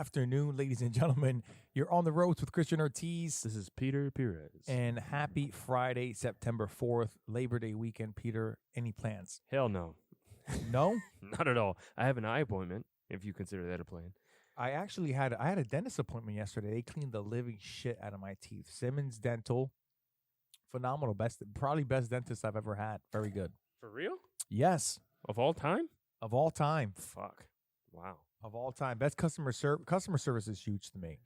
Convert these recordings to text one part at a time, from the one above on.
afternoon, ladies and gentlemen. You're on the roads with Christian Ortiz. This is Pires. And happy Friday, September 4th, Labor Day weekend. Peter, any plans? Hell no. No? Not at all. I have an eye appointment, if you consider that a plan. I actually had a dentist appointment yesterday. They cleaned the living shit out of my teeth. Simmons Dental. Phenomenal. Probably best dentist I've ever had. Very good. For real? Yes. Of all time? Of all time. Fuck. Wow. Of all time. Best customer service is huge to me.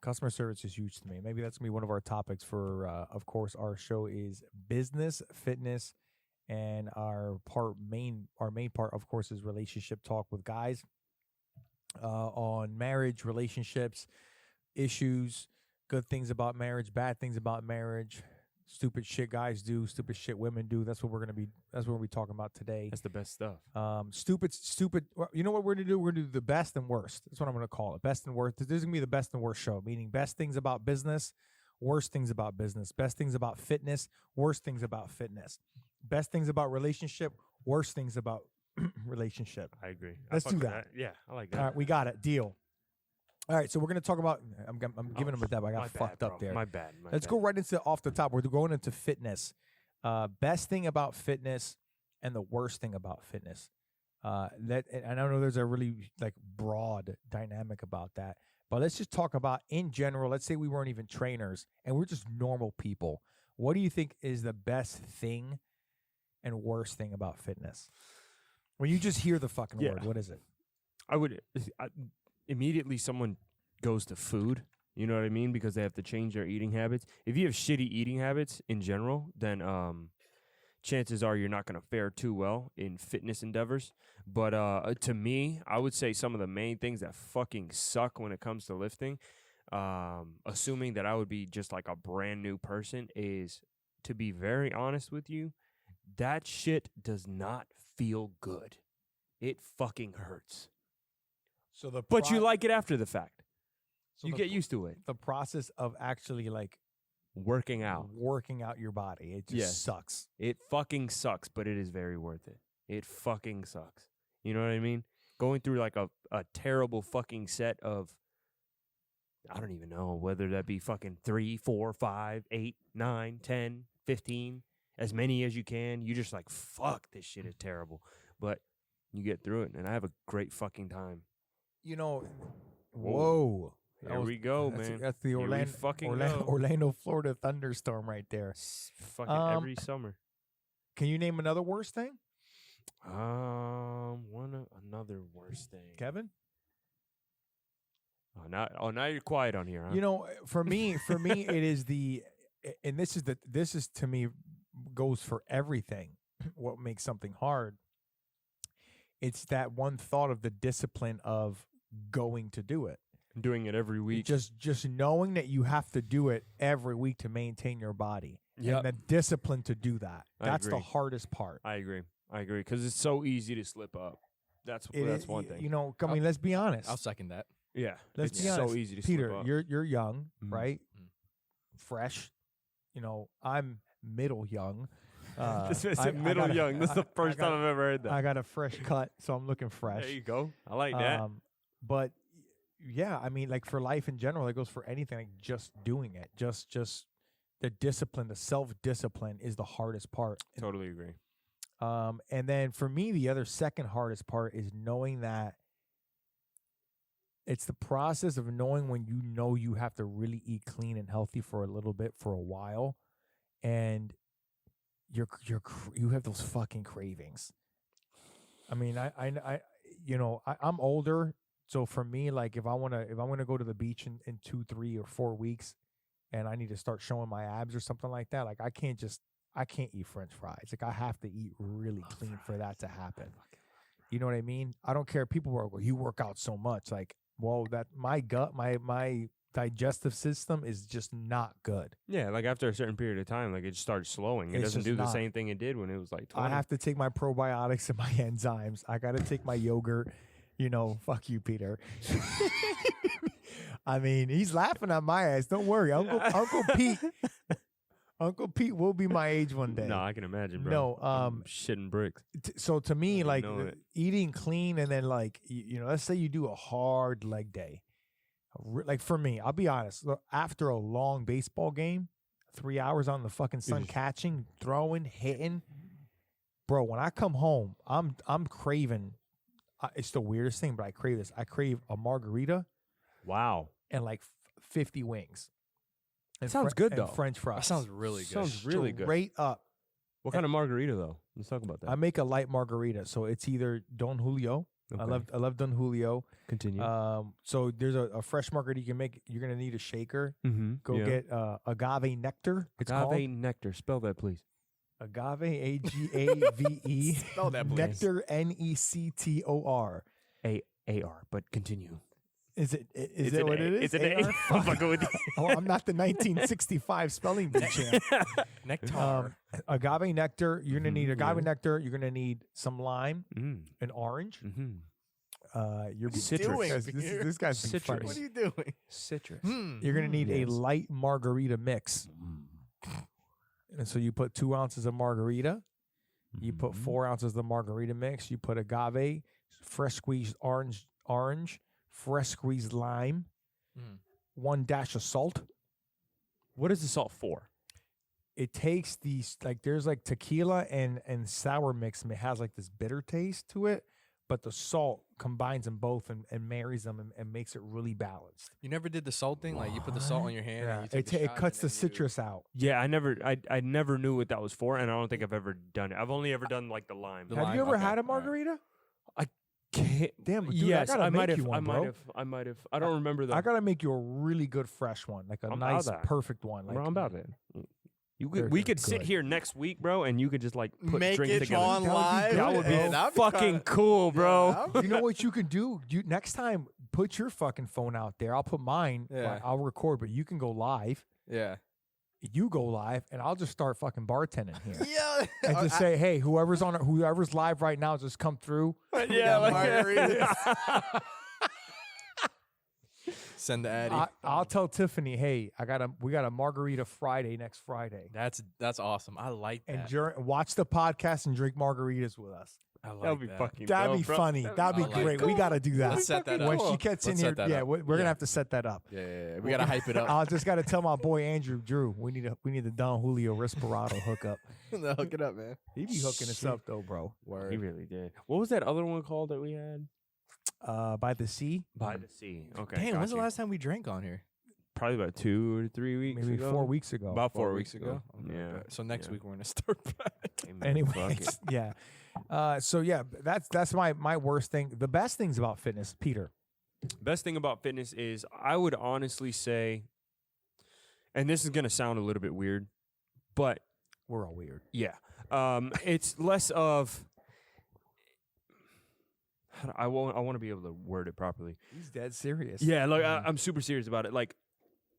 Customer service is huge to me. Maybe that's going to be one of our topics for, of course, our show is business, fitness, and our main part, of course, is relationship talk with guys on marriage, relationships, issues, good things about marriage, bad things about marriage, stupid shit guys do, stupid shit women do. That's what we're talking about today. That's the best stuff. Stupid. You know what we're going to do? We're going to do the best and worst. That's what I'm going to call it. Best and worst. This is going to be the best and worst show, meaning best things about business, worst things about business, best things about fitness, worst things about fitness, best things about relationship, worst things about relationship. I agree. Let's do that. Yeah, I like that. All right, we got it. Deal. All right, so we're going to talk about, I'm giving them a dab. I got fucked up there. My bad. Let's go right into off the top. We're going into fitness. Best thing about fitness and the worst thing about fitness. And I know there's a really broad dynamic about that, but let's just talk about in general. Let's say we weren't even trainers and we're just normal people. What do you think is the best thing and worst thing about fitness? When you just hear the fucking word, what is it? Immediately someone goes to food, you know what I mean? Because they have to change their eating habits. If you have shitty eating habits in general, then chances are you're not going to fare too well in fitness endeavors. But to me, I would say some of the main things that fucking suck when it comes to lifting, assuming that I would be just like a brand new person, is, to be very honest with you, that shit does not feel good. It fucking hurts. But you like it after the fact. So you get used to it. The process of actually working out your body, it just sucks. It fucking sucks, but it is very worth it. It fucking sucks. You know what I mean? Going through a terrible fucking set of, I don't even know, whether that be fucking 3, 4, 5, 8, 9, 10, 15, as many as you can. You just fuck, this shit is terrible. But you get through it, and I have a great fucking time. You know, whoa. Here we go, man. That's the Orlando, Florida thunderstorm right there. Fucking every summer. Can you name another worst thing? Another worst thing. Kevin? Now you're quiet on here, huh? You know, for me, it is and this is to me goes for everything. What makes something hard? It's that one thought of the discipline of going to do it. Doing it every week. Just knowing that you have to do it every week to maintain your body. Yep. And the discipline to do that. That's agree. the hardest part. I agree. Because it's so easy to slip up. That's one thing. You know, let's be honest. I'll second that. Yeah. Let's be honest. So easy to Peter, slip up. you're young, right? Fresh. You know, I'm middle young. This is middle young. This is the first time I've ever heard that. I got a fresh cut, so I'm looking fresh. There you go. I like that. But yeah, I mean, for life in general, it goes for anything. Just doing it, just the discipline, the self-discipline is the hardest part. Totally agree. And then for me, the other second hardest part is knowing that it's the process of knowing when you know you have to really eat clean and healthy for a little bit, for a while, and you have those fucking cravings. I mean, I'm older. So for me, if I want to go to the beach in 2, 3, or 4 weeks, and I need to start showing my abs or something like that, I can't eat French fries. I have to eat really clean for that to happen. You know what I mean? I don't care. People were you work out so much. That my gut, my digestive system is just not good. Yeah, after a certain period of time, it starts slowing. It doesn't do the same thing it did when it was 20. I have to take my probiotics and my enzymes. I got to take my yogurt. Fuck you, Peter. I mean, he's laughing at my ass. Don't worry, Uncle Pete. Uncle Pete will be my age one day. No, I can imagine, bro. No, I'm shitting bricks. So to me, eating clean and then let's say you do a hard leg day Like for me, I'll be honest. Look, after a long baseball game, 3 hours on the fucking sun, catching, throwing, hitting, bro. When I come home, I'm craving. It's the weirdest thing, but I crave this. I crave a margarita. Wow. And like 50 wings. It sounds good though. French fries. That sounds really good. Sounds really good. Straight up. What kind of margarita though? Let's talk about that. I make a light margarita, so it's either Don Julio. Okay. I love Don Julio. Continue. So there's a fresh margarita you can make. You're gonna need a shaker. Mm-hmm. Go get agave nectar. It's agave called nectar. Spell that, please. agave, AGAVE. Spell that, please. Nectar, NECTOR. AR. But continue. Is it It's it an what A. it is? It's an A. I'm fucking with you. Oh, I'm not the 1965 spelling bee champ. Nectar. Agave nectar. You're gonna need agave yeah. nectar. You're gonna need some lime, Mm. an orange. Mm-hmm. You're Citrus. doing, This guy's being Citrus. funny. What are you doing? Citrus. You're gonna need a Yes. light margarita mix, and so you put 2 ounces of margarita. You put 4 ounces of margarita mix. You put agave, fresh squeezed orange, fresh squeezed lime, 1 dash of salt. What is the salt for? It takes these there's like tequila and sour mix. And it has like this bitter taste to it, but the salt combines them both and marries them and makes it really balanced. You never did the salt thing? Like you put the salt on your hand and you take the it shot cuts the and then you- citrus out. Yeah, I never knew what that was for, and I don't think I've ever done it. I've only ever done like the lime. The Have lime, you ever okay, had a all right. margarita? Can't, Damn, dude, yes, I gotta might make have. you one, I might bro. have. I might have. I don't remember that. I gotta make you a really good fresh one, like a I'm nice, about that. perfect one. Like I'm about it. They're We could sit good. here next week, bro, and you could just like put Make drinks it together. on live. That would be Yeah, that'd be fucking kinda- cool, bro. you know what you can do? You next time, put your fucking phone out there. I'll put mine. Yeah. I'll record, but you can go live. Yeah. You go live, and I'll just start fucking bartending here. Yeah. And just say, hey, whoever's live right now, just come through. Yeah, margaritas. Send the Addy. I'll tell Tiffany, hey, we got a margarita Friday next Friday. That's awesome. I like that. And watch the podcast and drink margaritas with us. I like That would be that. fucking. That'd dope, be bro. funny. That'd be I like great. that. We got to do that. Let's set that When up. she gets in Let's here, set that yeah, up. we're Yeah. gonna have to set that up. Yeah. We gotta hype it up. I just got to tell my boy Andrew Drew, we need the Don Julio Respirado hookup. Hook it up, man. He be hooking us up though, bro. He Word. really did. What was that other one called that we had? By the sea, By the sea. Okay. Damn, when's the gotcha. last time we drank on here? Probably about 2 or 3 weeks maybe ago. 4 weeks ago. About 4 4 weeks ago. Okay, Yeah. okay. So next Yeah. week we're gonna start back. Hey, man, fuck Anyways, it. yeah. So yeah, that's my worst thing. The best things about fitness, Peter. Best thing about fitness is I would honestly say, and this is gonna sound a little bit weird, but We're all weird. yeah, it's less of. I want to be able to word it properly. He's dead serious. Yeah, like I'm super serious about it. Like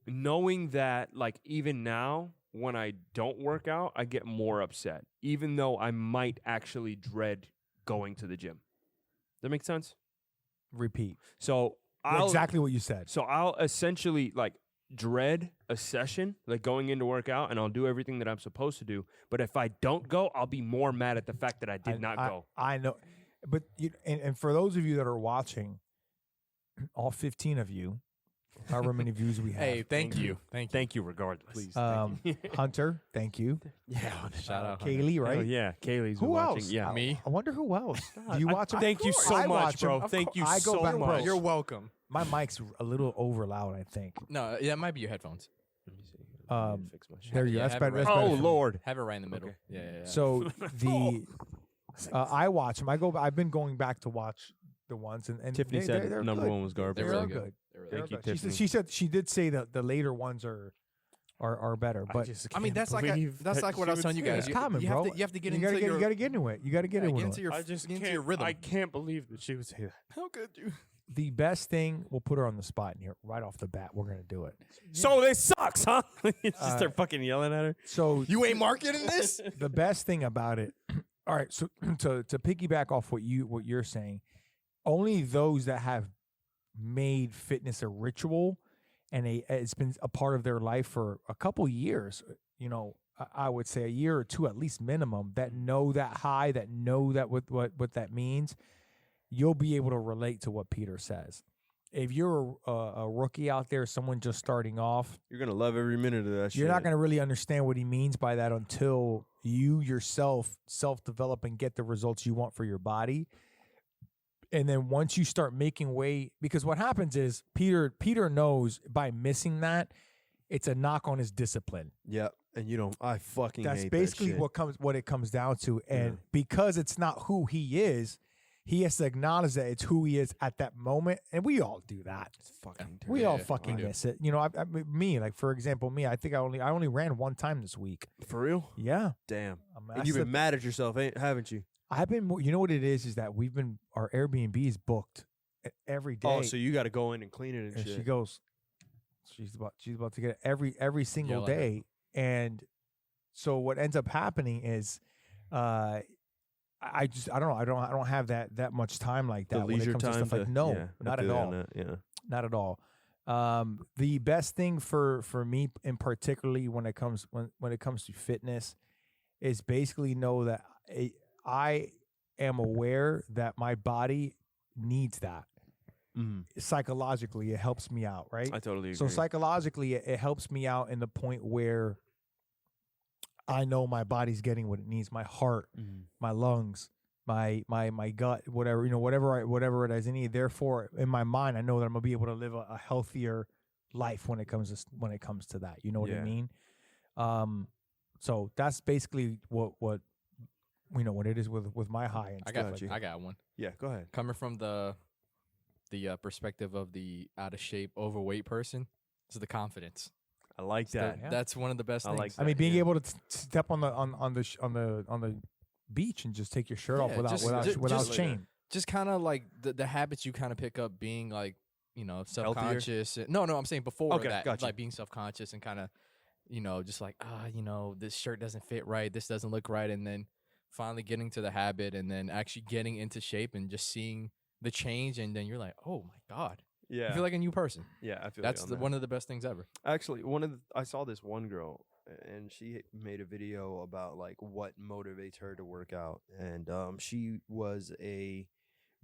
knowing that, like even now when I don't work out, I get more upset, even though I might actually dread going to the gym. That make sense? Repeat. So I'll Exactly what you said. So I'll essentially like dread a session, like going in to work out, and I'll do everything that I'm supposed to do. But if I don't go, I'll be more mad at the fact that I did not go. I know, but and for those of you that are watching, all 15 of you, however many views we have. Hey, thank you. Thank you, regardless. Please. Hunter, thank you. Yeah. Shout out. Kaylee, Oh, right? yeah, Kaylee's Who watching. else? Yeah. Me. I wonder who else. Do you watch them? Thank you so I much, watch 'em. bro. Of Thank you I go so back, bro. much. You're welcome. My mic's a little over loud, I think. No, that might be your headphones. Let me see. Let me fix my shit. There you go. Yeah, That's have better. it That's right. better Oh for me. Lord. Have it right in the middle. Okay. Yeah. So I watch them. I've been going back to watch the ones and Tiffany said they're number good. one was garbage. They're They're really all good. good. They're really They're Thank you, good. Tiffany. She said she did say that the later ones are better, but I mean, that's like what I was telling you guys. it's common, bro. You have to get you into your. gotta get into it. You gotta get into it. your. I just get into can't. your rhythm. I can't believe that she would say that. How could you? The best thing, we'll put her on the spot in here right off the bat. We're gonna do it. So this sucks, huh? Just start fucking yelling at her. So You ain't marketing this. the best thing about it. All right, so to piggyback off what you're saying, only those that have made fitness a ritual and it's been a part of their life for a couple years, you know, I would say a year or two at least minimum, that know that high, that know that what that means, you'll be able to relate to what Peter says. if you're a rookie out there, someone just starting off, You're gonna love every minute of that shit. you're not going to really understand what he means by that until you yourself self-develop and get the results you want for your body. And then once you start making weight, because what happens is Peter knows by missing that, it's a knock on his discipline. Yeah, and you don't. I fucking. That's hate basically that shit. what it comes down to. And Yeah. because it's not who he is, he has to acknowledge that it's who he is at that moment. And we all do that. It's fucking. We terrible. all fucking do. miss it. You know, me, like for example, me, I think I only ran one time this week. For real. Yeah. Damn. That's And you've the- been mad at yourself, haven't you? I've been, you know what it is that our Airbnb is booked every day. Oh, so you got to go in and clean it and and shit. she goes, she's about to get it every single Yell at her. day. And so what ends up happening is, I don't have that much time like the that when it leisure comes to time. stuff like no, yeah, I not at feel you on all. that, Yeah. Not at all. The best thing for me in particularly when it comes to fitness is basically know that I am aware that my body needs that. Psychologically, it helps me out, right? I totally agree. So psychologically, it helps me out in the point where I know my body's getting what it needs. My heart, my lungs, my gut, whatever, whatever it is I need. Therefore, in my mind, I know that I'm gonna be able to live a healthier life when it comes to that. You know what I Yeah. mean? So that's basically what what it is with my high and I stuff got like you. that. I got one. Yeah, go ahead. Coming from the perspective of the out of shape, overweight person, is the confidence. I like that. Yeah. That's one of the best I things. like I mean, being yeah. able to step on the beach and just take your shirt off Yeah, without just shame. Just kind of like the habits you kind of pick up being like, self-conscious. No, I'm saying before Okay, that, gotcha. like being self-conscious and kind of, just like, this shirt doesn't fit right. This doesn't look right. And then finally getting to the habit and then actually getting into shape and just seeing the change. And then you're like, oh my God, Yeah. you feel like a new person. yeah, I feel That's you on that. one of the best things ever. Actually, I saw this one girl, and she made a video about like what motivates her to work out, and she was a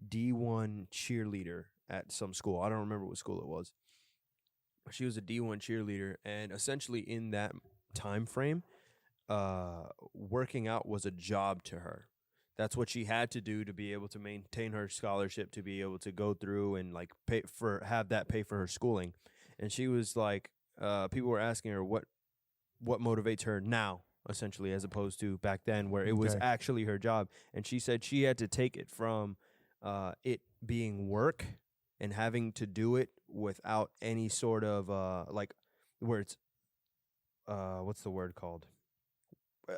D1 cheerleader at some school. I don't remember what school it was. She was a D1 cheerleader, and essentially in that time frame, working out was a job to her. That's what she had to do to be able to maintain her scholarship, to be able to go through and like pay for her schooling. And she was like, people were asking her what motivates her now, essentially, as opposed to back then where it was Okay. actually her job. And she said she had to take it from it being work and having to do it without any sort of like where it's what's the word called?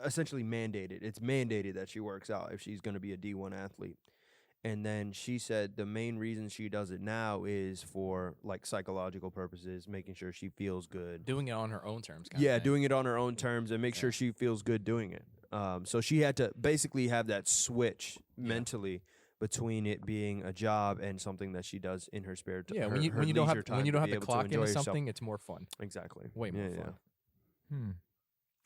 Essentially mandated. It's mandated that she works out if she's going to be a D1 athlete. And then she said the main reason she does it now is for like psychological purposes, making sure she feels good. Doing it on her own terms. Kind Yeah, of thing. doing it on her own terms and make sure she feels good doing it. So she had to basically have that switch mentally between it being a job and something that she does in her spare time. Yeah, when you don't have to clock into something, it's more fun. Exactly. Way more fun.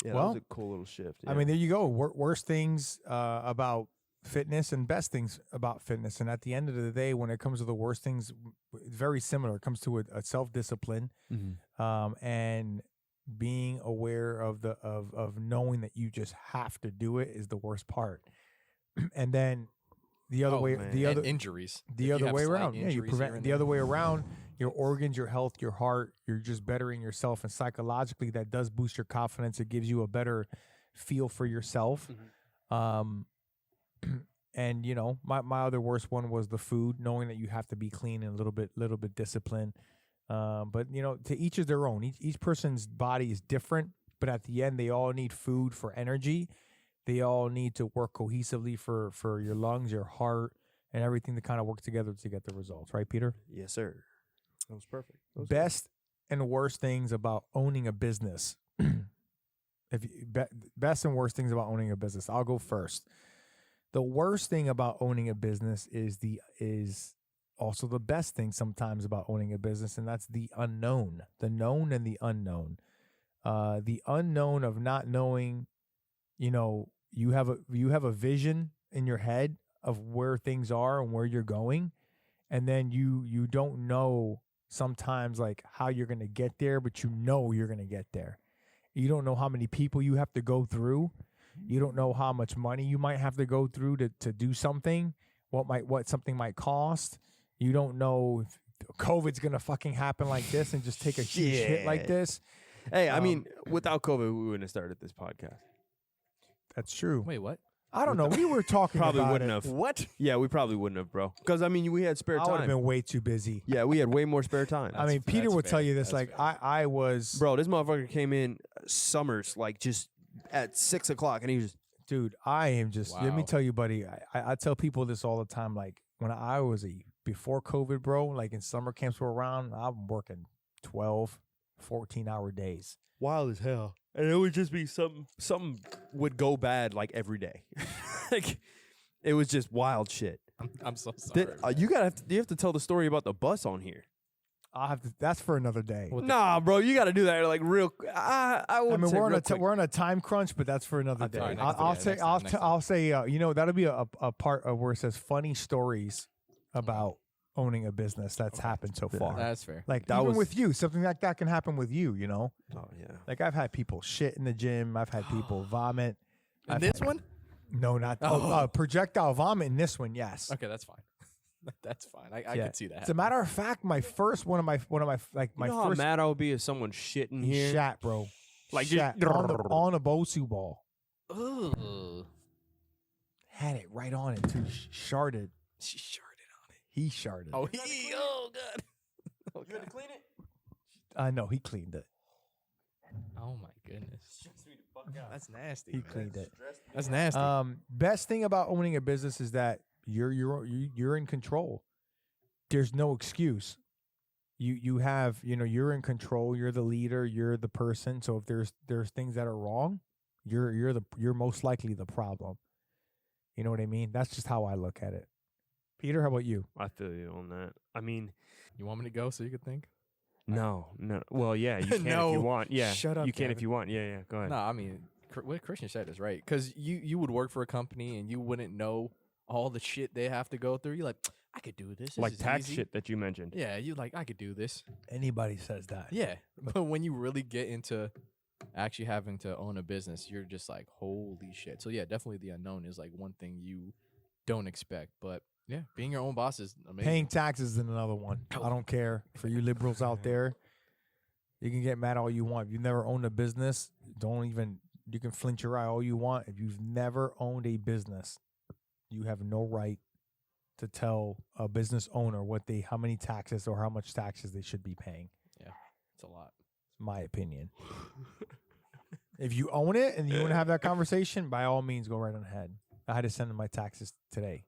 Yeah, Well, that was a cool little shift. I mean, there you go. Worst things about fitness and best things about fitness. And at the end of the day, when it comes to the worst things, very similar. It comes to a self-discipline and being aware of knowing that you just have to do it is the worst part. And then the other way, man. And injuries. the If you other have way slight around. Yeah, you injuries here prevent and the there. other way around. Your organs, your health, your heart, you're just bettering yourself. And psychologically, that does boost your confidence. It gives you a better feel for yourself. And my other worst one was the food, knowing that you have to be clean and a little bit disciplined. But to each is their own. Each person's body is different, but at the end, they all need food for energy. They all need to work cohesively for your lungs, your heart, and everything to kind of work together to get the results. Right, Peter? Yes, sir. That was perfect. Best and worst things about owning a business. Best and worst things about owning a business. I'll go first. The worst thing about owning a business is also the best thing sometimes about owning a business, and that's the unknown, the known and the unknown. The unknown of not knowing, you have a vision in your head of where things are and where you're going, and then you don't know sometimes like how you're gonna get there, but you know you're gonna get there. You don't know how many people you have to go through. You don't know how much money you might have to go through to do something. What something might cost. You don't know if COVID's gonna fucking happen like this and just take a huge hit like this. Hey, I mean, without COVID, we wouldn't have started this podcast. That's true. Wait, what? I don't know. We were talking Probably about wouldn't it. have. What? Yeah, we probably wouldn't have, bro. Because I mean, we had spare I would have time. been way too busy. Yeah, we had way more spare time. I mean, Peter that's would tell fair. you this. That's Like fair. I was, Bro, this motherfucker came in summers, like just at 6 o'clock, and he was just, dude. I am just. Let me Wow. tell you, buddy. I tell people this all the time. Like when I was before COVID, bro. Like in summer camps were around, I'm working 12, 14-hour days. wild as hell. And it would just be something would go bad like every day. Like it was just wild shit. I'm so sorry. You have to tell the story about the bus on here. I'll have to. That's for another day. What the- Nah, bro, you got to do that like real. I I wouldn't mean, say we're on real a quick. we're on a time crunch, but that's for another day. Alright, I'll next say time, next time. I'll say you know, that'll be a part of where it says funny stories about owning a business that's happened so far. That's fair. Like That even was- with you, something like that can happen with you. You know, Oh yeah. like I've had people shit in the gym. I've had people vomit. And I've this had- one? No, not Oh. projectile vomit in this one. Yes. Okay, that's fine. That's fine. I Yeah. could see that. As a matter of fact, my first one of my like my You know how first mad I would be if someone shit in he here. shat, bro. Like Shat just on a Bosu ball. Ugh. Had it right on it too. Sharded. She sharded on it. He sharded. Oh, oh god. Oh, god. clean it? No, he cleaned it. Oh my goodness. That's nasty. He man. cleaned it. That's nasty. Best thing about owning a business is that you're in control. There's no excuse. You have, you know, you're in control. You're the leader. You're the person. So if there's things that are wrong, you're most likely the problem. You know what I mean? That's just how I look at it. Peter, how about you? I feel you on that. I mean, You want me to go so you could think? no. Well, yeah, you can No. if you want. Yeah, Shut up, you can if Gavin. you want. Yeah. Go ahead. No, I mean, what Christian said is right. Because you would work for a company and you wouldn't know all the shit they have to go through. You're like, I could do this. This Like is tax easy. shit that you mentioned. Yeah, you like, I could do this. Anybody says that. Yeah. But when you really get into actually having to own a business, you're just like, holy shit. So yeah, definitely the unknown is like one thing you don't expect. But yeah, being your own boss is amazing. Paying taxes is another one. I don't care. For you liberals out there, you can get mad all you want. If you've never owned a business, you can flinch your eye all you want. If you've never owned a business, you have no right to tell a business owner how many taxes or how much taxes they should be paying. It's a lot. My opinion. If you own it and you want to have that conversation, by all means, go right on ahead. I had to send in my taxes today,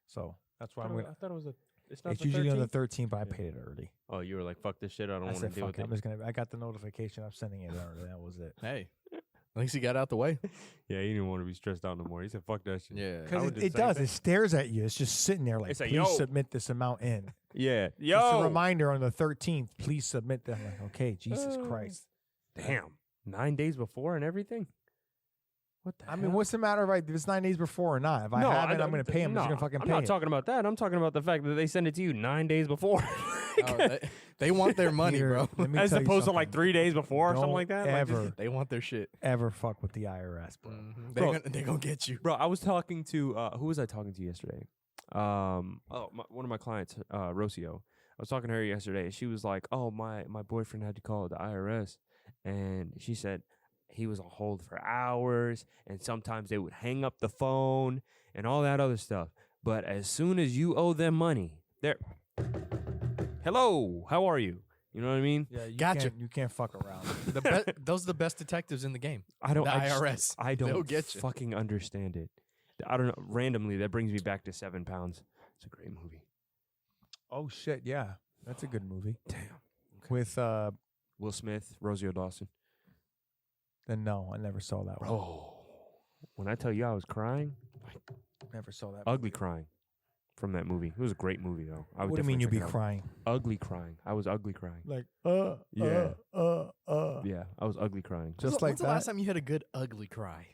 so that's why I'm gonna. thought it was it's It's usually on the 13th, but I paid it early. Oh, you were like, fuck this shit. I don't I want to said, deal "Fuck with it." it. I got the notification. I'm sending it early. That was it. Hey, at least he got out the way. Yeah, he didn't want to be stressed out no more. He said, fuck that shit. Yeah. I Because would do it the same does. thing. It stares at you. It's just sitting there like, It's like, please yo. submit this amount in. Yeah. Just a Yo. reminder on the 13th, please submit that. I'm like, okay, Jesus Christ. Damn. 9 days before and everything? What the I mean, what's the matter if it's 9 days before or not? If I haven't, I'm going to pay him. I'm just going to fucking I'm pay not it. talking about that. I'm talking about the fact that they send it to you 9 days before. Oh, they want their money, Peter, bro. let me As tell you opposed to like something. 3 days before or something Don't like that. Like, just- Ever, They want their shit. ever fuck with the IRS, bro. They're gonna get you. Bro, I was talking to who was I talking to yesterday? One of my clients, Rocio. I was talking to her yesterday. She was like, "Oh, my boyfriend had to call the IRS," and she said he was on hold for hours, and sometimes they would hang up the phone and all that other stuff. But as soon as you owe them money, they're, "Hello, how are you?" You know what I mean? Yeah, you Gotcha. You can't fuck around. Those are the best detectives in the game. I don't. The I just- IRS. I They'll don't get you. fucking understand it. I don't know. Randomly, that brings me back to 7 pounds. It's a great movie. Oh shit, yeah, that's a good movie. Damn. With Will Smith, Rosie Dawson. then no, I never saw that one. Oh, when I tell you I was crying, Never saw that. ugly crying from that movie. It was a great movie though. I would What do you mean you'd be definitely check it crying? out. Ugly crying. I was ugly crying. Like Yeah. Yeah. I was ugly crying. Just like When's the last that. time you had a good ugly cry?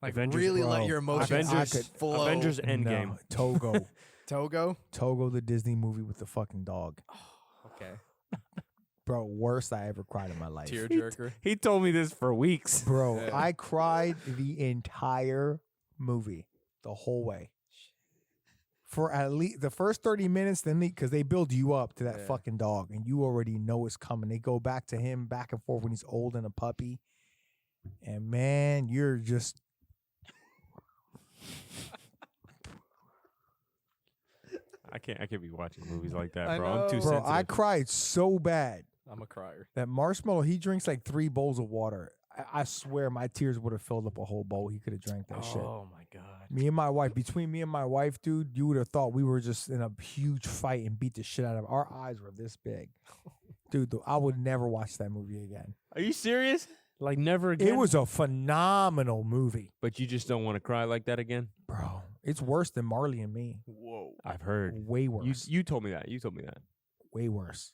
Like Avengers- really let Bro, your emotions Avengers- flow. Avengers Endgame. No, Togo. Togo. Togo, the Disney movie with the fucking dog. Okay. Bro, worst I ever cried in my life. Tearjerker. He told me this for weeks. Bro, Yeah. I cried the entire movie, the whole way. For at least the first 30 minutes, then because they build you up to that Yeah. fucking dog, and you already know it's coming. They go back to him back and forth when he's old and a puppy. And man, you're just I can't be watching movies like that, I bro. I'm too know. bro, sensitive. I cried so bad. I'm a crier. That Marshmallow, he drinks like 3 bowls of water. I swear my tears would have filled up a whole bowl. He could have drank that shit. Oh my god. Me and my wife, between me and my wife, dude, you would have thought we were just in a huge fight and beat the shit out of our eyes were this big. Dude, I would never watch that movie again. Are you serious? Like never again? It was a phenomenal movie, But you just don't want to cry like that again? bro. It's worse than Marley and Me. Whoa. I've heard. Way worse. You told me that. You told me that. Way worse.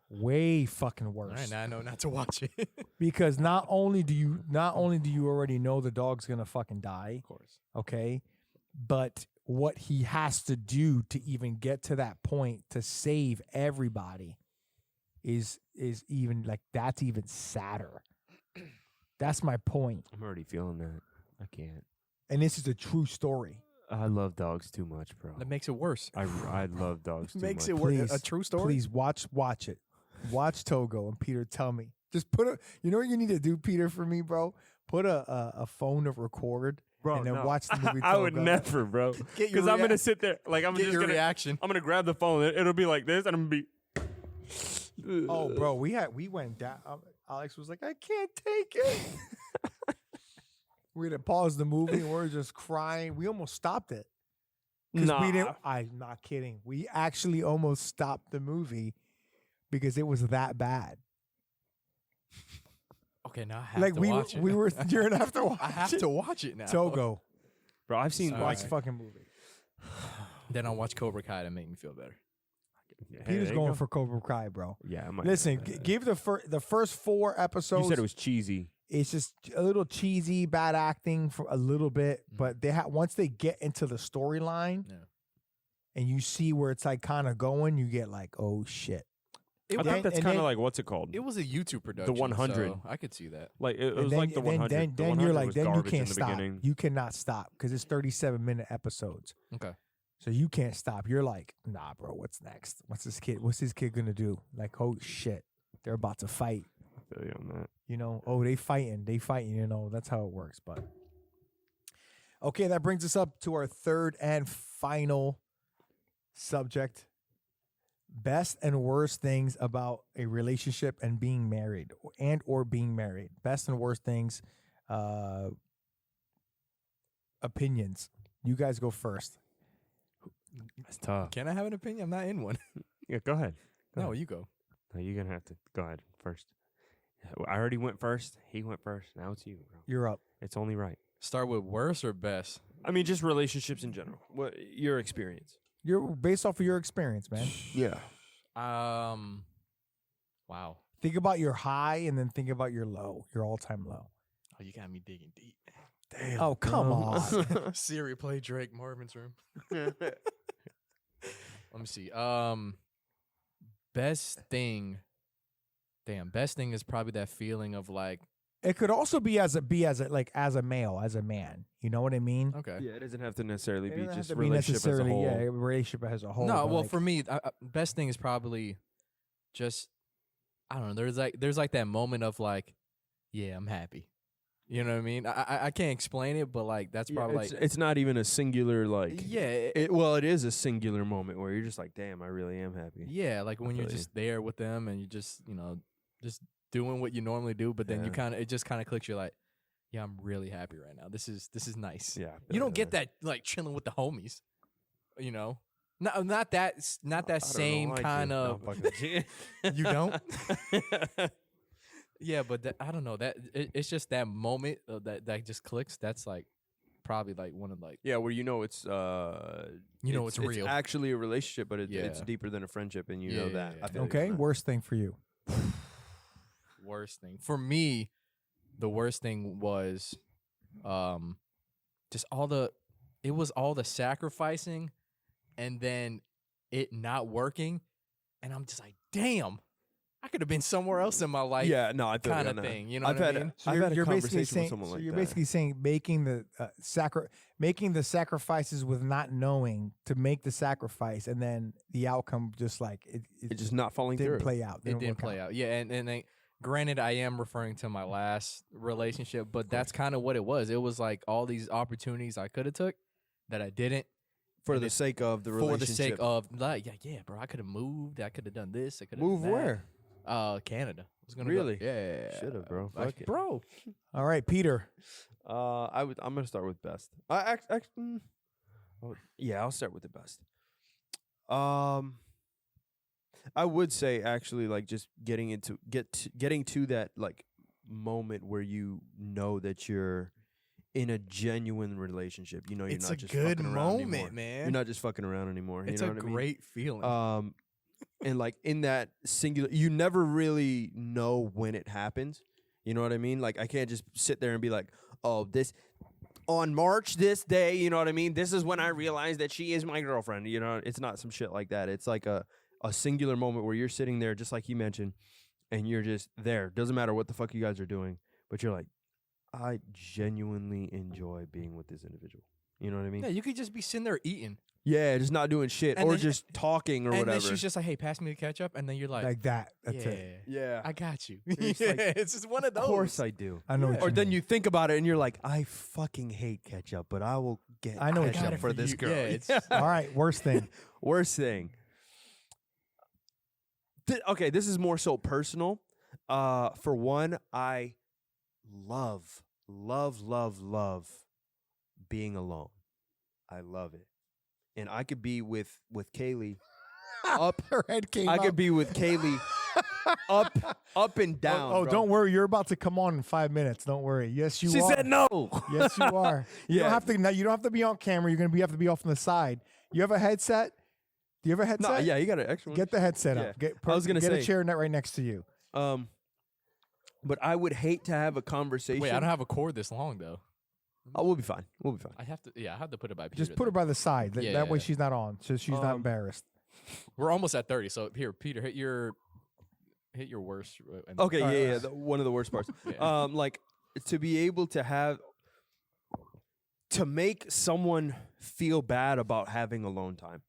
Way fucking All worse. right, now I know not to watch it. Because not only do you already know the dog's gonna fucking die, Of course. okay, but what he has to do to even get to that point to save everybody is even like that's even sadder. That's my point. I'm already feeling that. I can't. And this is a true story. I love dogs too much, bro. That makes it worse. I love dogs too Makes much. it worse. Please, A true story. Please watch it. Watch Togo and Peter tell me. Just you know what you need to do, Peter, for me, bro? Put a phone to record Bro, and then no. watch the movie Togo. I would never, bro. Get your Because I'm rea- gonna sit there like I'm Get just your gonna reaction. I'm gonna grab the phone. It'll be like this, and I'm gonna be. Oh, bro, we went down. Alex was like, I can't take it. We had to pause the movie and we're just crying. We almost stopped it. 'Cause Nah. we didn't. I'm not kidding. We actually almost stopped the movie because it was that bad. Okay, now I have Like to we watch it. we were. You're gonna have to watch. I have it. to watch it now. Togo. Bro, I've seen. All Watch right. the fucking movie. Then I'll watch Cobra Kai to make me feel better. Yeah, Peter's there you going go. for Cobra Kai, bro. Yeah, I might. Listen, give the first 4 episodes. You said it was cheesy. It's just a little cheesy, bad acting for a little bit, but they once they get into the storyline, Yeah. and you see where it's like kind of going, you get like, oh shit. It, I then- think that's and kind of then- like what's it called? it was a YouTube production. 100. So I could see that. Like it And was then, like the 100. Then, The then 100 you're like, was then you garbage in can't the stop. beginning. You cannot stop because it's 37-minute episodes. Okay. So you can't stop. You're like, nah, bro, what's next? What's this kid gonna do? Like, oh shit, they're about to fight. I feel you on that. You know, oh, they fighting, you know, that's how it works. But okay, that brings us up to our third and final subject. Best and worst things about a relationship and being married or being married. Best and worst things, opinions. You guys go first. That's tough. Can I have an opinion? I'm not in one. Yeah, go ahead. Go No, ahead. you go. No, you're gonna have to go ahead first. I already went first. He went first. Now it's you, bro. You're up. It's only right. Start with worst or best? I mean, just relationships in general. What your experience? You're based off of your experience, man. Yeah. Wow. Think about your high and then think about your low, your all-time low. Oh, you got me digging deep. Damn. Oh, come on. Siri, play Drake Marvin's Room. Let me see. Best thing. Damn, best thing is probably that feeling of like, It could also be as a male, as a man. You know what I mean? okay. Yeah, it doesn't have to necessarily It be doesn't have just to be relationship as a necessarily, whole. yeah, a relationship as a whole. No, but well, like, for me, best thing is probably just, I don't know. There's like that moment of like, yeah, I'm happy. You know what I mean? I can't explain it, but like that's Yeah, probably it's, like, it's not even a singular like. yeah, Well, it is a singular moment where you're just like, damn, I really am happy. yeah, like when you're feel you. just there with them and you just just doing what you normally do, but then Yeah. it just kind of clicks. You're like, yeah, I'm really happy right now. This is nice. Yeah. You don't get that like chilling with the homies, you know. Not that same kind of. You don't? Yeah, but I don't know that it's just that moment that just clicks. That's like probably like one of like Yeah, where you know it's it's real. It's actually a relationship, but it's Yeah. deeper than a friendship, and you know that. Yeah. I feel you okay, on that. worst thing for you. Worst thing for me. The worst thing was, just all the sacrificing and then it not working, and I'm just like, damn, I could have been somewhere else in my life. Yeah, no, I feel kind you of on that. thing. You know I've what had I mean? So I've had a basically conversation saying, with someone like you're that. basically saying making the sacrifices with not knowing to make the sacrifice, and then the outcome just like It's just not falling didn't through. play out. It didn't play out. Yeah, and granted, I am referring to my last relationship, but that's kind of what it was. It was like all these opportunities I could have took that I didn't. For And the it's sake of the For relationship. the sake of, like, yeah, bro, I could have moved. I could have done this. I could have Move done that. where? Canada. I was gonna Really? Go, yeah. Should have, bro. Like, Fuck it. bro. All right, Peter. I'm gonna start with best. Yeah, I'll start with the best. I would say actually like just getting to that like moment where you know that you're in a genuine relationship. You know, you're It's not a just good fucking around moment, anymore. man. You're not just fucking around anymore. It's you know a what I mean? great feeling. And like in that singular, you never really know when it happens. You know what I mean? Like I can't just sit there and be like, oh, this on March this day, you know what I mean? This is when I realized that she is my girlfriend. You know, it's not some shit like that. It's like a singular moment where you're sitting there, just like you mentioned, and you're just there. Doesn't matter what the fuck you guys are doing, but you're like, I genuinely enjoy being with this individual. You know what I mean? yeah, you could just be sitting there eating. Yeah, just not doing shit And or then- just talking or and whatever. then she's just like, hey, pass me the ketchup. And then you're like, Like that. That's yeah, it. yeah. I got you. It's yeah, like, it's just one of those. Of course I do. I know. Yeah. What Or you then mean. you think about it and you're like, I fucking hate ketchup, but I will get I know what you ketchup mean. for this You- girl. yeah, it's- All right, worst thing. Worst thing. Okay, this is more so personal. For one, I love being alone. I love it. And I could be with Kaylee up. Her head came I up. could be with Kaylee up and down. Oh, bro. don't worry. You're about to come on in 5 minutes. Don't worry. Yes, you She are. said no. Yes, you are. You Yeah. don't have to. No, you don't have to be on camera. You're gonna have to be off on the side. You have a headset? Do you have a headset? No, yeah, you got an extra one. Get the headset Yeah. up. Get, I was gonna get a say- chair right next to you. But I would hate to have a conversation. Wait, I don't have a cord this long, though. Oh, we'll be fine. We'll be fine. I have to put it by Peter. Just put her by the side. Yeah, That way yeah. she's not on. So she's not embarrassed. We're almost at 30. So here, Peter, hit your worst. And Okay, All right, yeah, all right. one of the worst parts. Yeah. Like to be able to make someone feel bad about having alone time.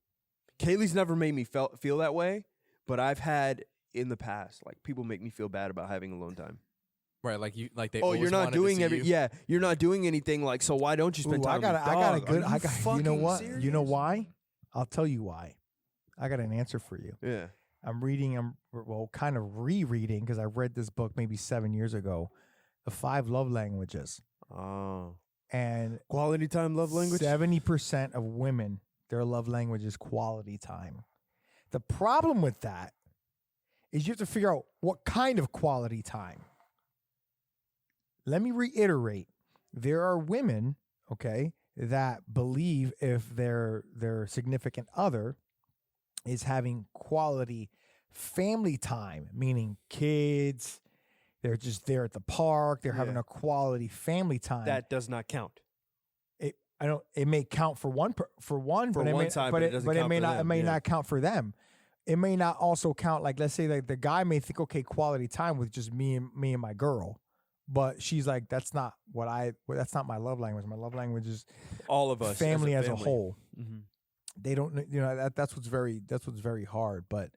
Kaylee's never made me feel that way, but I've had in the past, like people make me feel bad about having alone time. Right, like you, like they. Oh, always you're not wanted to doing see you. Yeah, you're not doing anything. Like, so why don't you spend Ooh, time? I got a good. You know fucking what? You know serious? why? I'll tell you why. I got an answer for you. Yeah. I'm kind of rereading because I read this book maybe 7 years ago, The 5 Love Languages, Oh. and Quality time, love language. 70% of women, their love language is quality time. The problem with that is you have to figure out what kind of quality time. Let me reiterate. There are women, okay, that believe if their significant other is having quality family time, meaning kids, they're just there at the park, they're having Yeah. a quality family time. That does not count. It may count for one, but one side, but it doesn't count may for not. It them, may yeah. not count for them. It may not also count. Like, let's say like the guy may think, okay, quality time with just me and my girl, but she's like, that's not that's not my love language. My love language is All of us, family as a family. whole. Mhm. They don't, that's what's very hard. But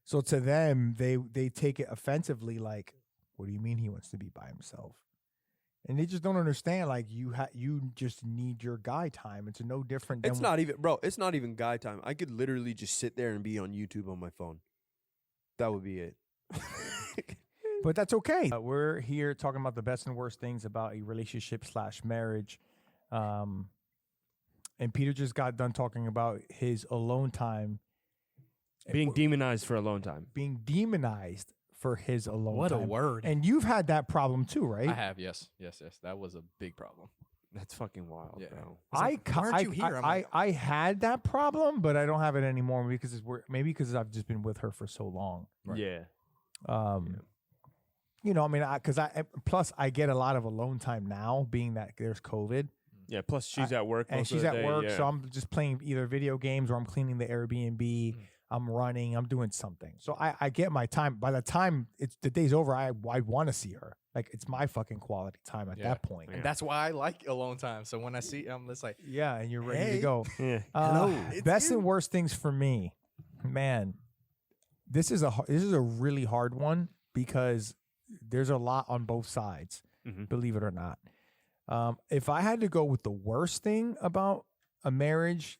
so to them, they take it offensively. Like, what do you mean he wants to be by himself? And they just don't understand. Like, you just need your guy time. It's no different than It's not even, bro. It's not even guy time. I could literally just sit there and be on YouTube on my phone. That would be it. But that's okay. We're here talking about the best and worst things about a relationship / marriage. And Peter just got done talking about his alone time. Being demonized for alone time. Being demonized for his alone What time. a word. And you've had that problem too, right? I have, yes. That was a big problem. That's fucking wild, Yeah. bro. Aren't you here? I'm like, I had that problem, but I don't have it anymore because I've just been with her for so long. Right. Yeah. You know, I mean, plus I get a lot of alone time now, being that there's COVID. Yeah. Plus, she's at work and most she's of the at day, work, yeah. so I'm just playing either video games or I'm cleaning the Airbnb. I'm running. I'm doing something. So I get my time. By the time the day's over, I want to see her. Like it's my fucking quality time at that point. And that's why I like alone time. So when I see, I'm just like, Yeah, and you're ready to Hey. go. Yeah. Best and worst things for me, man. This is a really hard one because there's a lot on both sides. Believe it or not. If I had to go with the worst thing about a marriage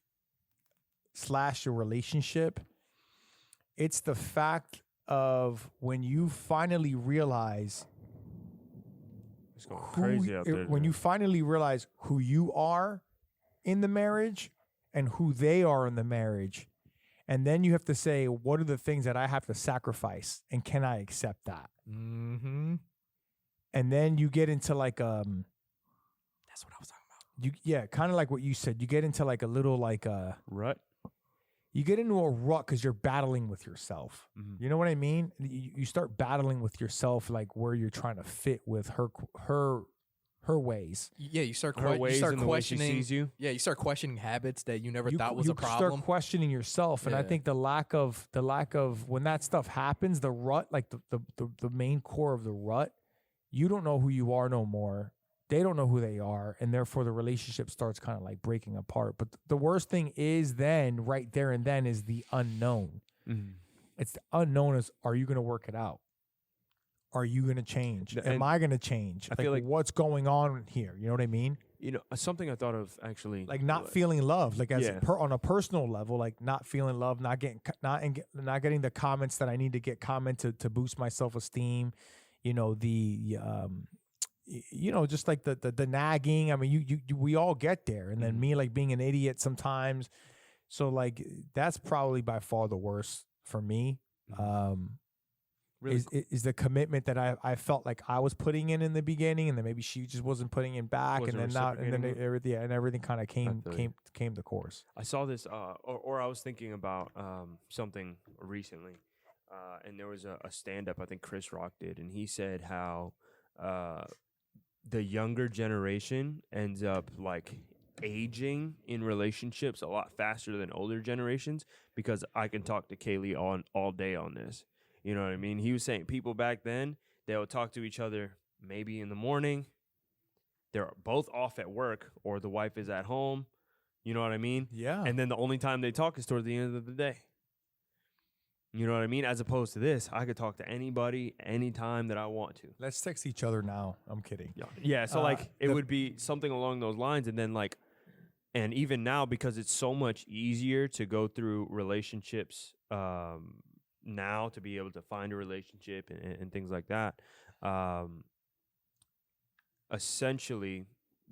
/ a relationship, it's the fact of when you finally realize It's going crazy out there. when you finally realize who you are in the marriage and who they are in the marriage. And then you have to say, what are the things that I have to sacrifice? And can I accept that? mm-hmm. And then you get into like, That's what I was talking about. kind of like what you said. You get into like a little like Rut. you get into a rut because you're battling with yourself. Mm-hmm. You know what I mean? You start battling with yourself, like where you're trying to fit with her ways. Yeah, you start Her ways and the way she questioning. sees you. Yeah, you start questioning habits that you never thought was you a problem. start questioning yourself, and I Yeah. think the lack of when that stuff happens, the rut, like the main core of the rut, you don't know who you are no more. They don't know who they are, and therefore the relationship starts kind of like breaking apart. But the worst thing is then, right there and then, is the unknown. Mm-hmm. It's the unknown is, are you going to work it out? Are you going to change? Am I going to change? I feel like what's going on here? You know what I mean? You know, something I thought of actually, Like not feeling love, like Yeah. on a personal level, like not feeling love, not getting the comments that I need to get to boost my self-esteem. You know, just like the nagging. I mean, we all get there, and then me like being an idiot sometimes. So like that's probably by far the worst for me. really Is the commitment that I felt like I was putting in the beginning, and then maybe she just wasn't putting in back, Wasn't and then reciprocating everything kind of feel you. came to course. I saw this, or I was thinking about something recently, and there was a stand-up I think Chris Rock did, and he said how the younger generation ends up like aging in relationships a lot faster than older generations, because I can talk to Kaylee all day on this. You know what I mean? He was saying people back then, they would talk to each other maybe in the morning. They're both off at work, or the wife is at home. You know what I mean? Yeah. And then the only time they talk is toward the end of the day. You know what I mean? As opposed to this, I could talk to anybody anytime that I want to. Let's text each other now. I'm kidding. Yeah, so like it would be something along those lines, and then like, and even now, because it's so much easier to go through relationships now, to be able to find a relationship and things like that, essentially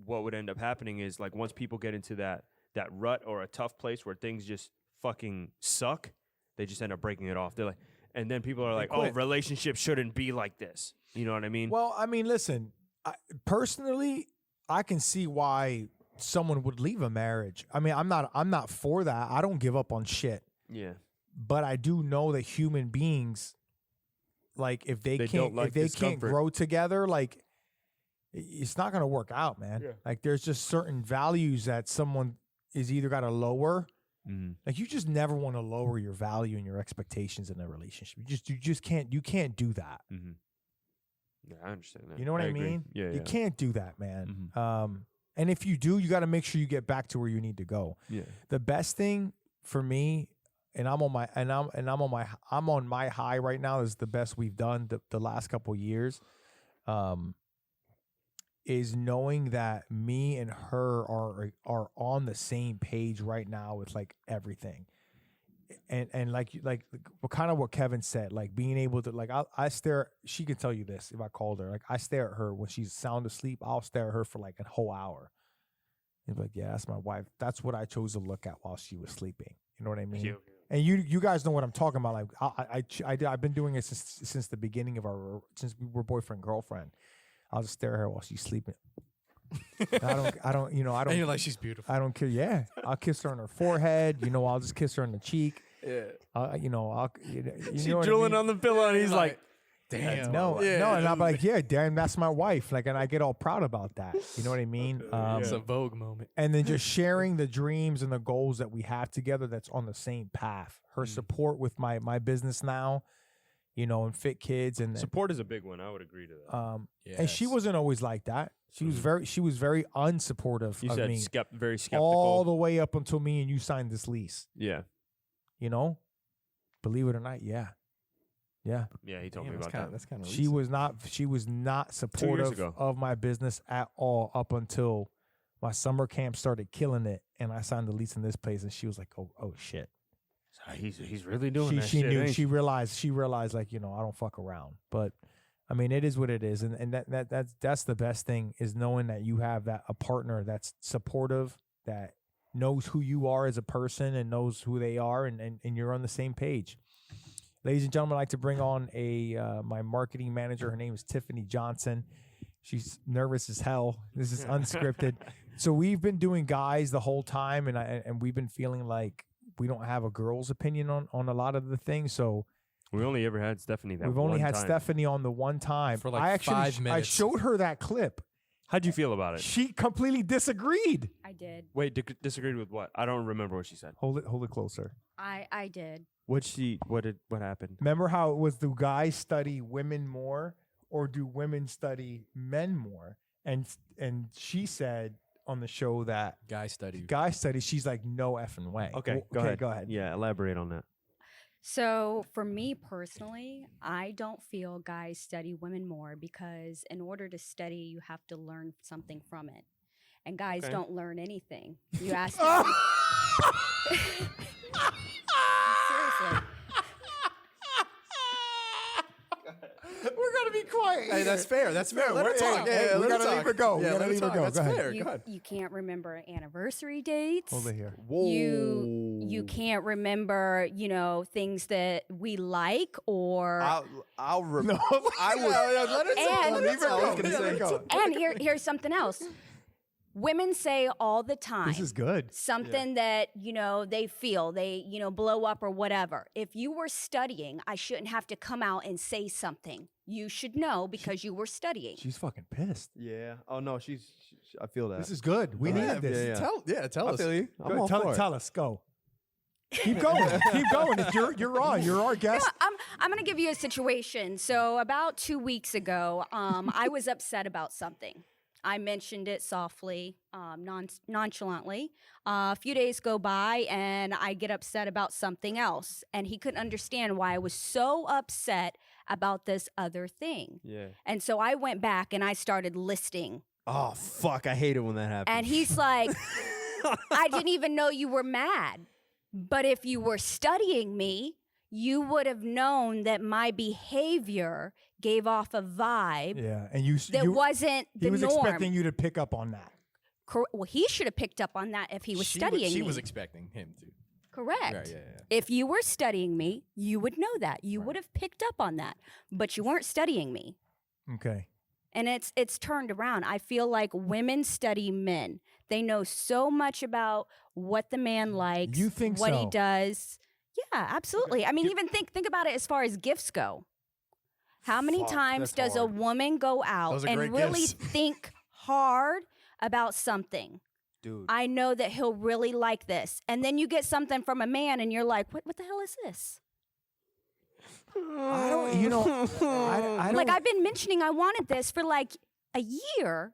what would end up happening is like once people get into that rut or a tough place where things just fucking suck, they just end up breaking it off. They're like, and then people are like, oh, relationships shouldn't be like this. You know what I mean? Well, I mean, listen, personally, I can see why someone would leave a marriage. I mean, I'm not for that. I don't give up on shit. Yeah. But I do know that human beings, like if they can't grow together, like it's not gonna work out, man. Yeah. Like there's just certain values that someone is either got to lower. Mm-hmm. Like you just never want to lower your value and your expectations in a relationship. You just can't do that. Mm-hmm. Yeah, I understand that. You know what I agree. mean? Yeah, You can't do that, man. Mm-hmm. And if you do, you got to make sure you get back to where you need to go. Yeah. The best thing for me, and I'm on my high right now, is the best we've done the last couple of years. Is knowing that me and her are on the same page right now with like everything, and like what Kevin said, like being able to like I stare. She can tell you this if I called her. Like I stare at her when she's sound asleep. I'll stare at her for like a whole hour. And be like, yeah, that's my wife. That's what I chose to look at while she was sleeping. You know what I mean? Yeah. And you guys know what I'm talking about. Like I've been doing it since the beginning of since we were boyfriend girlfriend. I'll just stare at her while she's sleeping. I don't. And you're like, she's beautiful. I don't care. Yeah, I'll kiss her on her forehead. I'll just kiss her on the cheek. Yeah. I'll. She know what drooling I mean? on the pillow, and he's like, Damn. No, Yeah. no, and I'm like, yeah, damn, that's my wife. Like, and I get all proud about that. You know what I mean? It's a Vogue moment. And then just sharing the dreams and the goals that we have together that's on the same path. Her support with my business now, you know, and Fit Kids and Support is a big one. I would agree to that. and she wasn't always like that. She was very unsupportive You of said me very skeptical. all the way up until me and you signed this lease. Yeah. You know? Believe it or not, yeah. Yeah. Yeah, he told Damn, me that's about kinda, that. That's kind of She was not supportive ago. of my business at all up until my summer camp started killing it and I signed the lease in this place and she was like, oh shit. He's really doing that She shit. knew ain't she realized like, you know, I don't fuck around. But I mean, it is what it is. And that's the best thing is knowing that you have a partner that's supportive, that knows who you are as a person and knows who they are and you're on the same page. Ladies and gentlemen, I'd like to bring on my marketing manager. Her name is Tiffany Johnson. She's nervous as hell. This is unscripted. So we've been doing guys the whole time, and we've been feeling like we don't have a girl's opinion on a lot of the things. So We only ever had Stephanie that we've only one had time. Stephanie on the one time. For like I actually 5 I minutes. showed her that clip. How'd you feel about it? She completely disagreed. I did. Wait, disagreed with what? I don't remember what she said. Hold it closer. I did. What happened? Remember how it was, do guys study women more or do women study men more? And she said on the show that guy study. guys study, she's like, no effing way. Okay, Well, go ahead. Yeah, elaborate on that. So for me personally, I don't feel guys study women more because in order to study, you have to learn something from it. And guys Okay. don't learn anything. You ask them. Seriously. We're gonna be quiet. Hey, that's fair. That's fair. Let her we're- talk. hey, Yeah, we let her gotta leave talk. her go. We Yeah, gotta let her leave her talk. go. That's Go ahead. fair. Go ahead. You can't remember anniversary dates. Hold it here. You can't remember, things that we like or I'll No, remember. I would. Let her talk. And- Let her Leave her talk. go. Yeah, let her Leave her talk. go. and here's something else. Women say all the time. This is good. Something that, they feel, they, blow up or whatever. If you were studying, I shouldn't have to come out and say something. You should know because you were studying. She's fucking pissed. Yeah. Oh no, I feel that. This is good. We Yeah, needed this. Tell I us. feel you. I'm Good. all for it. Tell us. Go. Keep going. Keep going. If you're on. You're our guest. I'm going to give you a situation. So about 2 weeks ago, I was upset about something. I mentioned it softly, nonchalantly. A few days go by and I get upset about something else. And he couldn't understand why I was so upset about this other thing. Yeah. And so I went back and I started listing. Oh fuck! I hate it when that happens. And he's like, I didn't even know you were mad. But if you were studying me, you would have known that my behavior gave off a vibe Yeah, and you that wasn't the he was norm. expecting you to pick up on that. Well, he should have picked up on that if he was studying She me. was expecting him to. Correct. Right, yeah. If you were studying me, you would know that. You would have picked up on that. But you weren't studying me. Okay. And it's turned around. I feel like women study men. They know so much about what the man likes, You think what he so? does. Yeah, absolutely. I mean, even think about it as far as gifts go. How many Fuck, times that's does a hard. woman go Those out are and great really gifts. think hard about something? dude. I know that he'll really like this. And then you get something from a man and you're like, what the hell is this? I don't. You know. I don't. Like, I've been mentioning I wanted this for like a year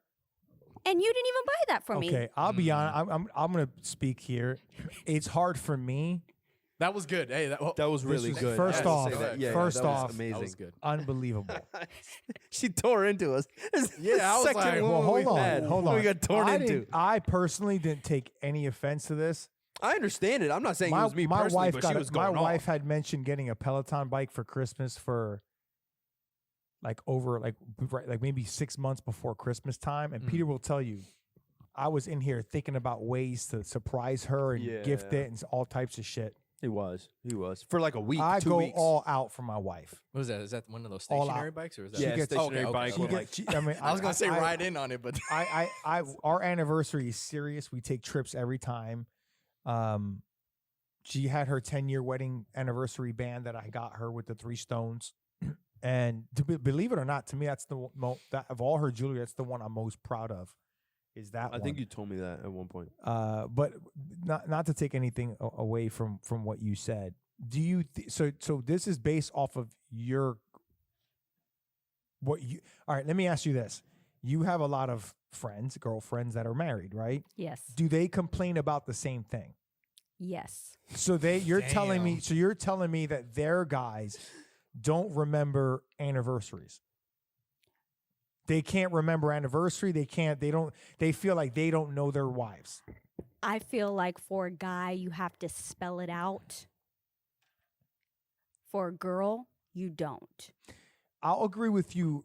and you didn't even buy that for me. Okay, I'll be honest. I'm gonna speak here. It's hard for me. That was good. Hey, that That was This really was- good. first I have to off- say that. Yeah, first that was off- amazing. that was good. Unbelievable. She tore into us. Yeah, I was Second like, woman Well, hold we've on. had. Hold on. We got torn I into. didn't- I personally didn't take any offense to this. I understand it. I'm not saying it was me personally, but she was my going wife off. had mentioned getting a Peloton bike for Christmas for like maybe 6 months before Christmas time, and Peter will tell you, I was in here thinking about ways to surprise her and gift Yeah. it and all types of shit. He was for like a week, I 2 go weeks. all out for my wife. What was that? Is that one of those All stationary out. bikes, or is that? Yeah, gets- stationary okay, bike. okay. with, like, I mean, I was gonna say ride in on it, but our anniversary is serious. We take trips every time. She had her 10-year wedding anniversary band that I got her with the 3 stones. And believe it or not, to me, that's that of all her jewelry, that's the one I'm most proud of. Is that I think you told me that at one point. but not to take anything away from what you said. Do you so this is based off of your what you? All right, let me ask you this: you have a lot of girlfriends that are married, right? Yes. Do they complain about the same thing? Yes. So you're telling me that their guys don't remember anniversaries. They can't remember anniversary. They feel like they don't know their wives. I feel like for a guy, you have to spell it out. For a girl, you don't. I'll agree with you.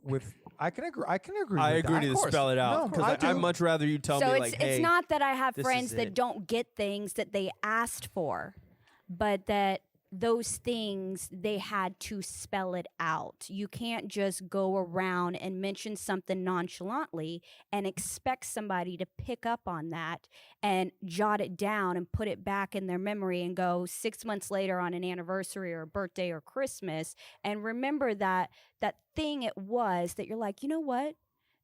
I can agree. I agree with that. to spell it out No, because I I'd do. much rather you tell So me it's like, hey, it's not that I have this friends is that it. don't get things that they asked for, but that those things they had to spell it out. You can't just go around and mention something nonchalantly and expect somebody to pick up on that and jot it down and put it back in their memory and go 6 months later on an anniversary or a birthday or Christmas and remember that thing it was that you're like, you know what?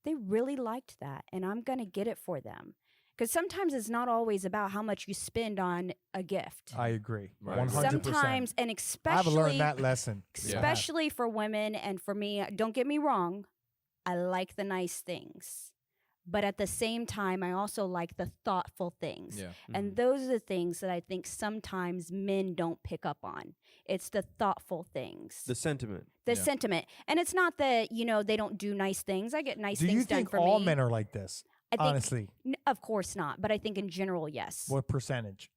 They really liked that and I'm going to get it for them. Because sometimes it's not always about how much you spend on a gift. I agree. Right. 100%. Sometimes, and I've especially, learned that lesson. especially for women and for me, don't get me wrong, I like the nice things. But at the same time, I also like the thoughtful things. Yeah. And those are the things that I think sometimes men don't pick up on. It's the thoughtful things. the sentiment. The Yeah. sentiment. And it's not that, they don't do nice things. I get nice Do things you done think for all me. men are like this? I think, Honestly, of course not. But I think in general, yes. what percentage?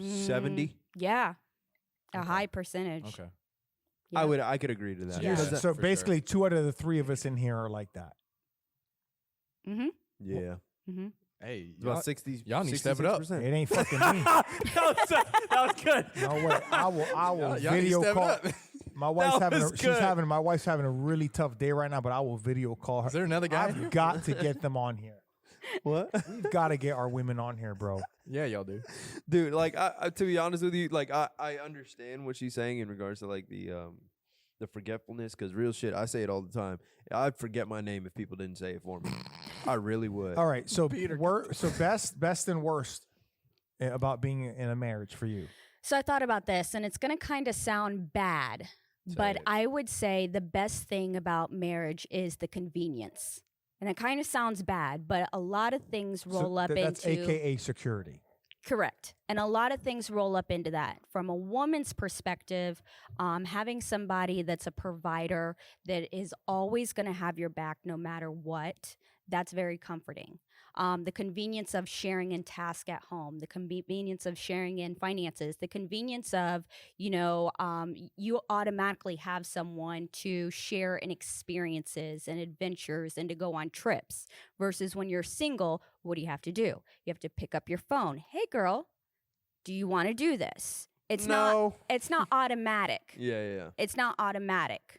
70. Yeah. A Okay. high percentage. Okay. Yeah. I could agree to that. Yeah. Because So for basically, 2 out of the 3 of us in here are like that. Mm-hmm. yeah, Mm-hmm. Hey, it's about 60. y'all need to step it up. 66%. It ain't fucking me. that was good. No way. I will Y'all need to video step it call. up. My wife's was good. my wife's having a really tough day right now, but I will video call her. Is there another guy? I've got to get them on here. What? We've got to get our women on here, bro. Yeah, y'all do. Dude, like I to be honest with you, like I understand what she's saying in regards to like the forgetfulness, because real shit, I say it all the time. I'd forget my name if people didn't say it for me. I really would. All right, so best and worst about being in a marriage for you. So I thought about this, and it's going to kind of sound bad, but it. I would say the best thing about marriage is the convenience. And it kind of sounds bad, but a lot of things roll up that's into AKA security. correct, and a lot of things roll up into that. From a woman's perspective, having somebody that's a provider that is always going to have your back no matter what, that's very comforting. The convenience of sharing in tasks at home, the convenience of sharing in finances, the convenience of, you automatically have someone to share in experiences and adventures and to go on trips. Versus when you're single, what do? You have to pick up your phone. Hey, girl, do you want to do this? It's not automatic. Yeah. It's not automatic.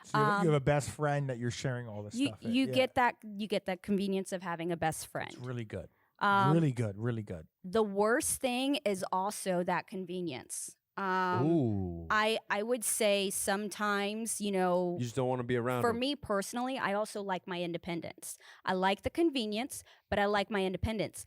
So you have a best friend that you're sharing all this stuff. You get that convenience of having a best friend. It's really good. Um, Really good. Really good. The worst thing is also that convenience. Ooh. I would say sometimes, You just don't want to be around for them. me personally, I also like my independence. I like the convenience, but I like my independence.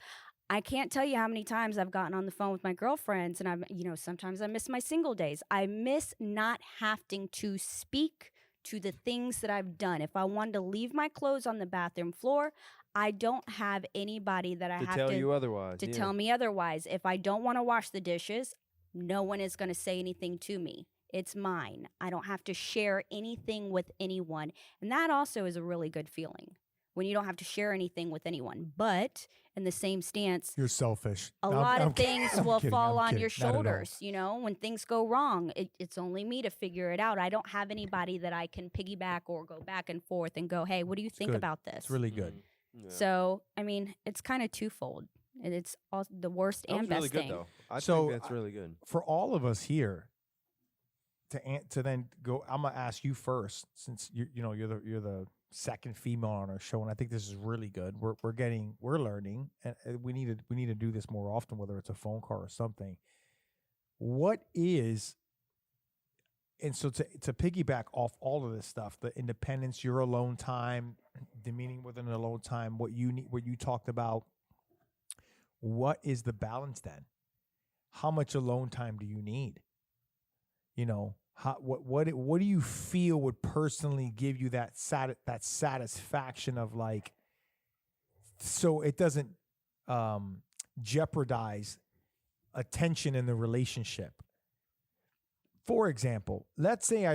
I can't tell you how many times I've gotten on the phone with my girlfriends and sometimes I miss my single days. I miss not having to speak to the things that I've done. If I wanted to leave my clothes on the bathroom floor, I don't have anybody that I to have tell to you otherwise. to yeah. tell me otherwise. If I don't want to wash the dishes, no one is going to say anything to me. It's mine. I don't have to share anything with anyone. And that also is a really good feeling when you don't have to share anything with anyone. But in the same stance, You're selfish. a No, lot I'm of kidding. things I'm will kidding. fall I'm on kidding. your Not at all. shoulders. When things go wrong, it's only me to figure it out. I don't have anybody that I can piggyback or go back and forth and go, hey, what do you think good. about this? It's really good. Yeah. So, it's kind of twofold. And it's all the worst That and was best really good thing. though. I So, think that's really good. For all of us here, to then go, I'm gonna ask you first, since you're the second female on our show, and I think this is really good. We're learning, and we need to do this more often, whether it's a phone call or something. What is and so to piggyback off all of this stuff, the independence, your alone time, the meaning within alone time, what you need, what you talked about, what is the balance then? How much alone time do you need? You know, what do you feel would personally give you that satisfaction of like, so it doesn't jeopardize attention in the relationship? For example, let's say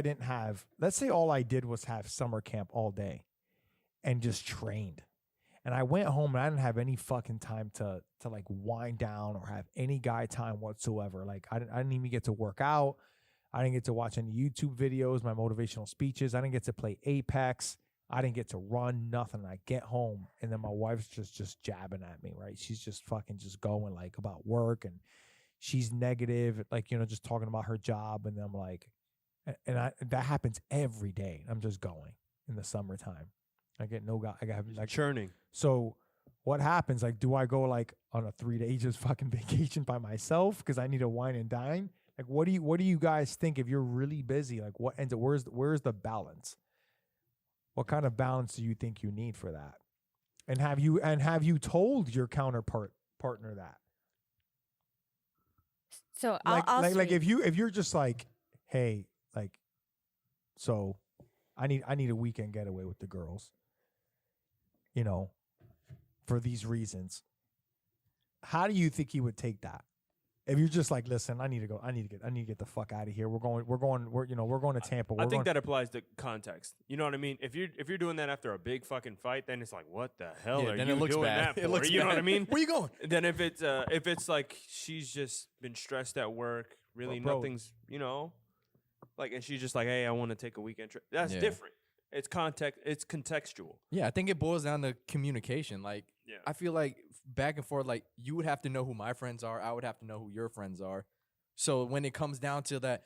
all I did was have summer camp all day and just trained. And I went home and I didn't have any fucking time to like wind down or have any guy time whatsoever. Like I didn't even get to work out. I didn't get to watch any YouTube videos, my motivational speeches. I didn't get to play Apex. I didn't get to run, nothing. I get home and then my wife's just jabbing at me, right? She's just fucking just going like about work, and she's negative, like, you know, just talking about her job. And I'm like, that happens every day. I'm just going in the summertime. I get no guy. I got like churning. So what happens? Like, do I go like on a 3-day just fucking vacation by myself because I need to wine and dine? Like, what do you guys think if you're really busy? Like, what ends up? Where's the balance? What kind of balance do you think you need for that? And have you told your partner that? So like if you're just like, hey, like, so I need a weekend getaway with the girls, you know, for these reasons. How do you think he would take that? If you're just like, listen, I need to get the fuck out of here. We're going to Tampa. I think that applies to context. You know what I mean? If you're doing that after a big fucking fight, then it's like, what the hell are then you it looks doing bad. that It for? looks You know what I bad. mean? Where you going? Then if it's like she's just been stressed at work, really Bro. nothing's, you know, like, and she's just like, hey, I want to take a weekend trip. That's Yeah. different. It's context. It's contextual. Yeah, I think it boils down to communication. Like, Yeah. I feel like back and forth, like, you would have to know who my friends are. I would have to know who your friends are. So when it comes down to that,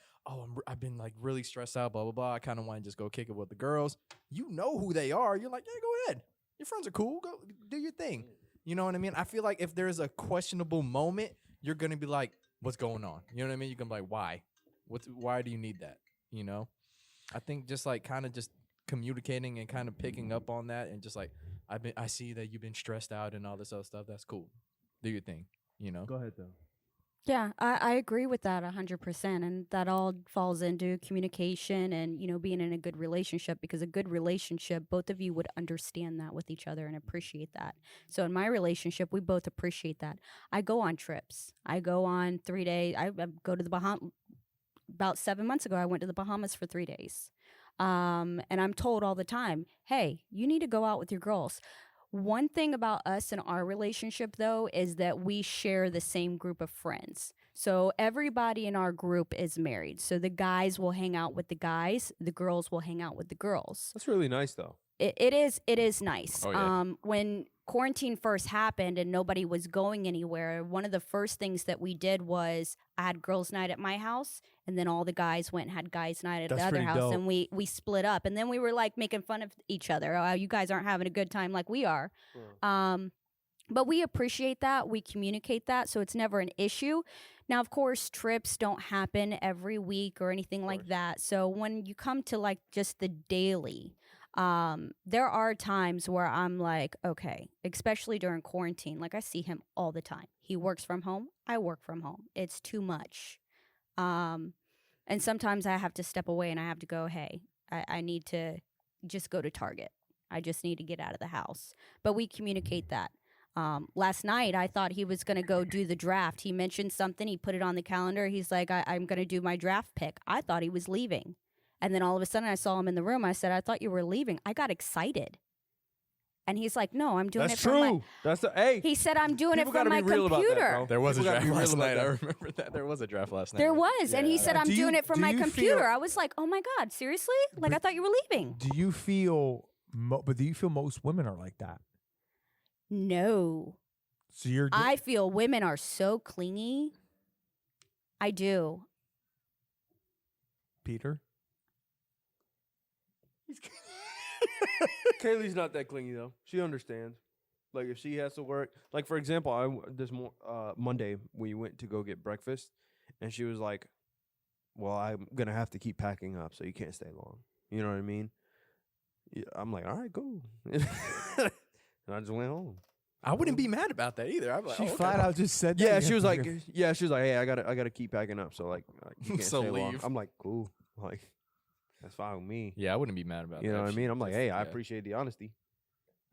I've been like really stressed out, blah, blah, blah. I kind of want to just go kick it with the girls. You know who they are. You're like, yeah, go ahead. Your friends are cool. Go do your thing. You know what I mean? I feel like if there's a questionable moment, you're going to be like, what's going on? You know what I mean? You're going to be like, why? Why do you need that? You know? I think just like kind of just communicating and kind of picking up on that, and just like, I see that you've been stressed out and all this other stuff. That's cool. Do your thing, you know? Go ahead though. Yeah, I agree with that 100%. And that all falls into communication and, you know, being in a good relationship, because a good relationship, both of you would understand that with each other and appreciate that. So in my relationship, we both appreciate that. I go on trips. I go on 3 days. I go to the Bahamas. About 7 months ago, I went to the Bahamas for 3 days. And I'm told all the time, hey, you need to go out with your girls. One thing about us and our relationship, though, is that we share the same group of friends. So everybody in our group is married. So the guys will hang out with the guys. The girls will hang out with the girls. That's really nice though. It is nice. Oh, yeah. When quarantine first happened and nobody was going anywhere, one of the first things that we did was I had girls' night at my house, and then all the guys went and had guys' night at That's the other pretty house, dope. and we split up. And then we were like making fun of each other. Oh, you guys aren't having a good time like we are. But we appreciate that. We communicate that, so it's never an issue. Now, of course, trips don't happen every week or anything like that. So when you come to like just the daily, there are times where I'm like, okay, especially during quarantine, like I see him all the time. He works from home. I work from home. It's too much. And sometimes I have to step away and I have to go, hey, I need to just go to Target. I just need to get out of the house. But we communicate that. Last night, I thought he was going to go do the draft. He mentioned something. He put it on the calendar. He's like, I'm going to do my draft pick. I thought he was leaving. And then all of a sudden, I saw him in the room. I said, I thought you were leaving. I got excited. And he's like, no, I'm doing That's it from my... true. That's the hey. He said, I'm doing it People from gotta my be real about that, computer. bro. There was People a gotta draft be real last about night. that. I remember that. There was a draft last night. There was. And he said, I'm Do you- doing it from do my you computer. feel- I was like, oh my God, seriously? Like, I thought you were leaving. Do you feel? But do you feel most women are like that? No. So you're. I feel women are so clingy. I do. Peter. Kaylee's not that clingy though. She understands. Like if she has to work, like for example, Monday we went to go get breakfast, and she was like, well, I'm gonna have to keep packing up, so you can't stay long. You know what I mean? Yeah, I'm like, all right, cool. And I just went home. I wouldn't be mad about that either. I'm like, She oh, okay. flat out just said that. Yeah, You she have was to like, hear- hey, I gotta keep packing up, so like you can't So stay long. leave. I'm like, cool, like that's fine with me. Yeah, I wouldn't be mad about that. You know what I shit. mean? I'm like, Just- hey, I yeah. appreciate the honesty.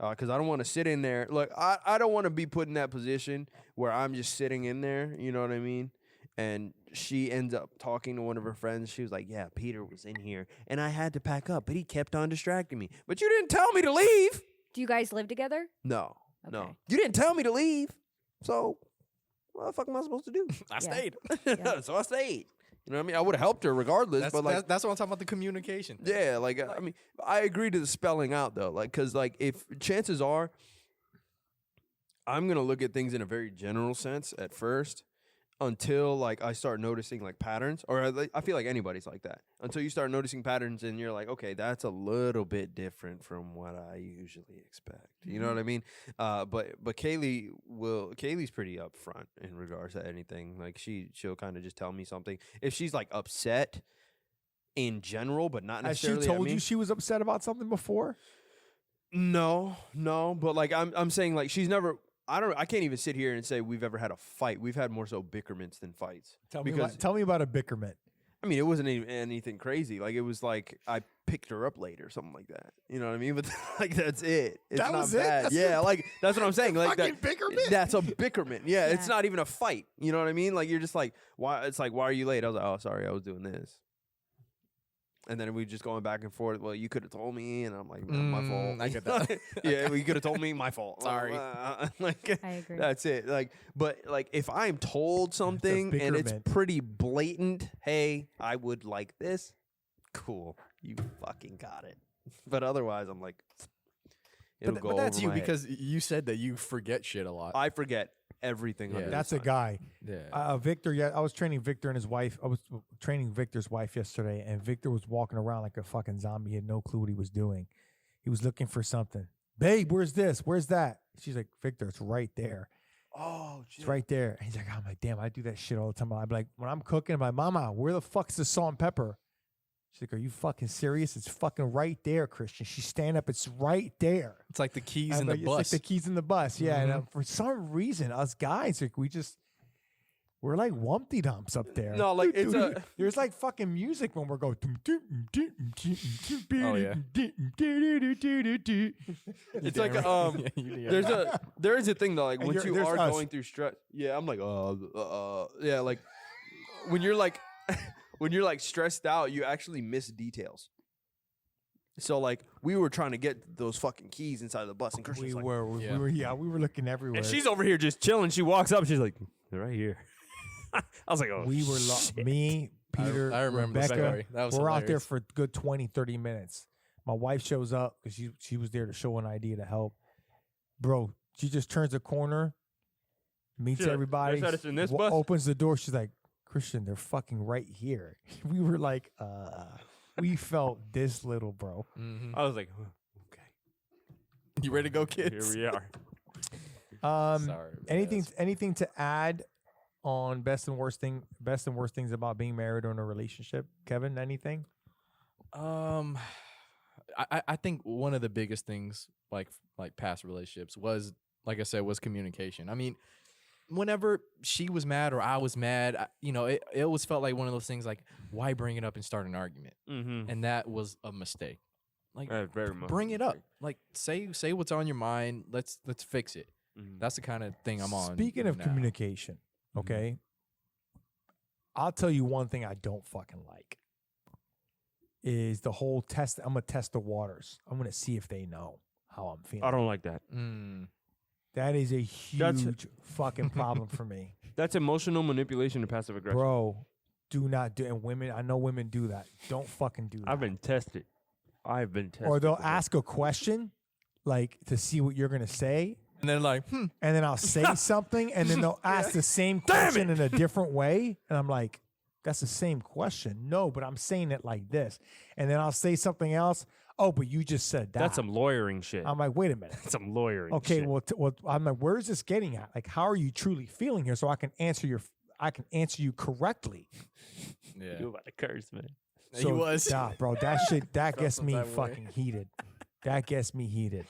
Because I don't want to sit in there. Look, I don't want to be put in that position where I'm just sitting in there. You know what I mean? And she ends up talking to one of her friends. She was like, yeah, Peter was in here, and I had to pack up, but he kept on distracting me. But you didn't tell me to leave. Do you guys live together? No. Okay. You didn't tell me to leave. So what the fuck am I supposed to do? I Yeah. stayed. Yeah. So I stayed. You know what I mean? I would have helped her regardless. That's, but like, that's what I'm talking about, the communication. thing. yeah, like I mean, I agree to the spelling out though, like because like if chances are, I'm gonna look at things in a very general sense at first, until like I start noticing like patterns, or I feel like anybody's like that until you start noticing patterns and you're like, okay, that's a little bit different from what I usually expect. You know what I mean? But Kaylee's pretty upfront in regards to anything. Like she'll kind of just tell me something if she's like upset in general, but not Has she necessarily. at told me. you she was upset about something before? No, but like I'm saying like she's never. I can't even sit here and say we've ever had a fight. We've had more so bickerments than fights. Tell Because- me about a bickerment. I mean, it wasn't anything crazy. Like it was like I picked her up late or something like that. You know what I mean? But like that's it. It's That not was it? bad. That's Yeah, your like that's what I'm saying. Like fucking that, bickerment? That's a bickerment. Yeah, it's Yeah. not even a fight. You know what I mean? Like you're just like, why? It's like, why are you late? I was like, oh, sorry, I was doing this. And then we just going back and forth. Well, you could have told me, and I'm like, nah, my fault. I get that. Yeah, well, you could have told me, my fault. Sorry. Like I agree. that's it. Like, but like if I'm told something and it's bickerment. pretty blatant, hey, I would like this. Cool, you fucking got it. But otherwise, I'm like, it'll go But that's over you my head. because you said that you forget shit a lot. I forget everything. Yeah. under the That's a sun. guy. yeah. Victor, yeah, I was training Victor and his wife. I was training Victor's wife yesterday, and Victor was walking around like a fucking zombie. He had no clue what he was doing. He was looking for something. Babe, where's this? Where's that? She's like, Victor, it's right there. Oh, It's right there. And he's like, I'm like, damn, I do that shit all the time. I'm like, when I'm cooking, I'm like, Mama, where the fuck's the salt and pepper? She's like, are you fucking serious? It's fucking right there, Christian. She's standing up. It's right there. It's like the keys I'm in the like, bus. It's like the keys in the bus. Yeah. And Mhm. for some reason, us guys, like, we're like Wumpty Dumps up there. No, like it's a. There's like fucking music when we're going. Oh, yeah. It's like Yeah, you do. there is a thing though. Like And once you're- you there's are us. going through stress, yeah, I'm like, yeah, like when you're like when you're like stressed out, you actually miss details. So like we were trying to get those fucking keys inside the bus, and Christian's like, we were looking everywhere. And she's over here just chilling. She walks up. She's like, they're right here. I was like, oh, we were shit. me, Peter, I remember the Rebecca. story. That was we're out there hilarious. for a good 20, 30 minutes. My wife shows up because she was there to show an idea to help. Bro, she just turns a corner, meets She's like, everybody, "There's us in this bus?" opens the door. She's like, Christian, they're fucking right here. We were like, we felt this little, bro. Mhm. I was like, "Huh, okay, You ready to go, kids? here we are. Sorry. Anything to add on best and worst things about being married or in a relationship? Kevin, anything? I think one of the biggest things like past relationships was, like I said, was communication. I mean, whenever she was mad or I was mad, it always felt like one of those things like, why bring it up and start an argument? Mm-hmm. And that was a mistake. Like, Very much. bring it up. Like, say what's on your mind. Let's fix it. Mhm. That's the kind of thing I'm on. Speaking of now. communication, okay, I'll tell you one thing I don't fucking like is the whole test. I'm gonna test the waters. I'm gonna see if they know how I'm feeling. I don't like that. That is a That's- huge fucking problem for me, That's emotional manipulation and passive aggression. bro. Do not do. And women, I know women do that. Don't fucking do that. I've been tested. I've been tested. Or they'll before. ask a question, like to see what you're gonna say, And then like, and then I'll say something, and then they'll ask the same question in a different way, and I'm like, that's the same question. No, but I'm saying it like this, and then I'll say something else. Oh, but you just said that. That's some lawyering shit. I'm like, wait a minute. Some lawyering Okay, shit. well, I'm like, where is this getting at? Like, how are you truly feeling here? So I can answer I can answer you correctly. Yeah. You about to curse, man. He was. Nah, bro, that shit that Felt gets some me type of way. fucking heated. That gets me heated.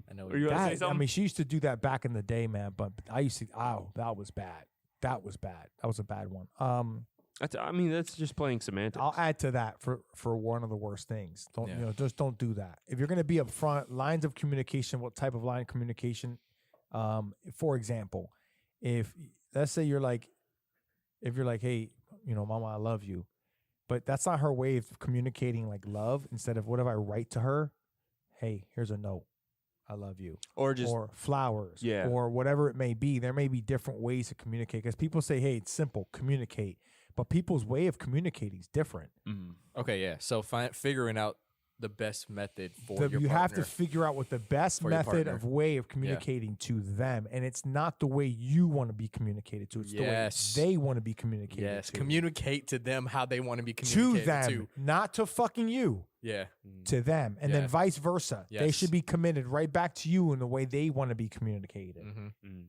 I know. Were you gonna say That, I something? mean, she used to do that back in the day, man. But I used to. Oh, that was bad. That was bad. That was a bad one. I mean, that's just playing semantics. I'll add to that for one of the worst things. Don't Yeah. just don't do that. If you're gonna be upfront, lines of communication. What type of line of communication? For example, if let's say if you're like, hey, Mama, I love you, but that's not her way of communicating like love. Instead of what if I write to her, hey, here's a note, I love you, or just or flowers, Yeah. or whatever it may be. There may be different ways to communicate because people say, hey, it's simple, communicate, but people's way of communicating is different. Okay, yeah. So figuring out the best method for your You partner. have to figure out what the best For your method partner. of way of communicating to them, and it's not the way you want to be communicated to. It's Yes. the way they want to be communicated Yes, to. communicate to them how they want to be To communicated them, to. not to fucking you. Yeah. To them, and then Yeah. vice versa. They Yes. should be committed right back to you in the way they want to be communicated. Mm-hmm.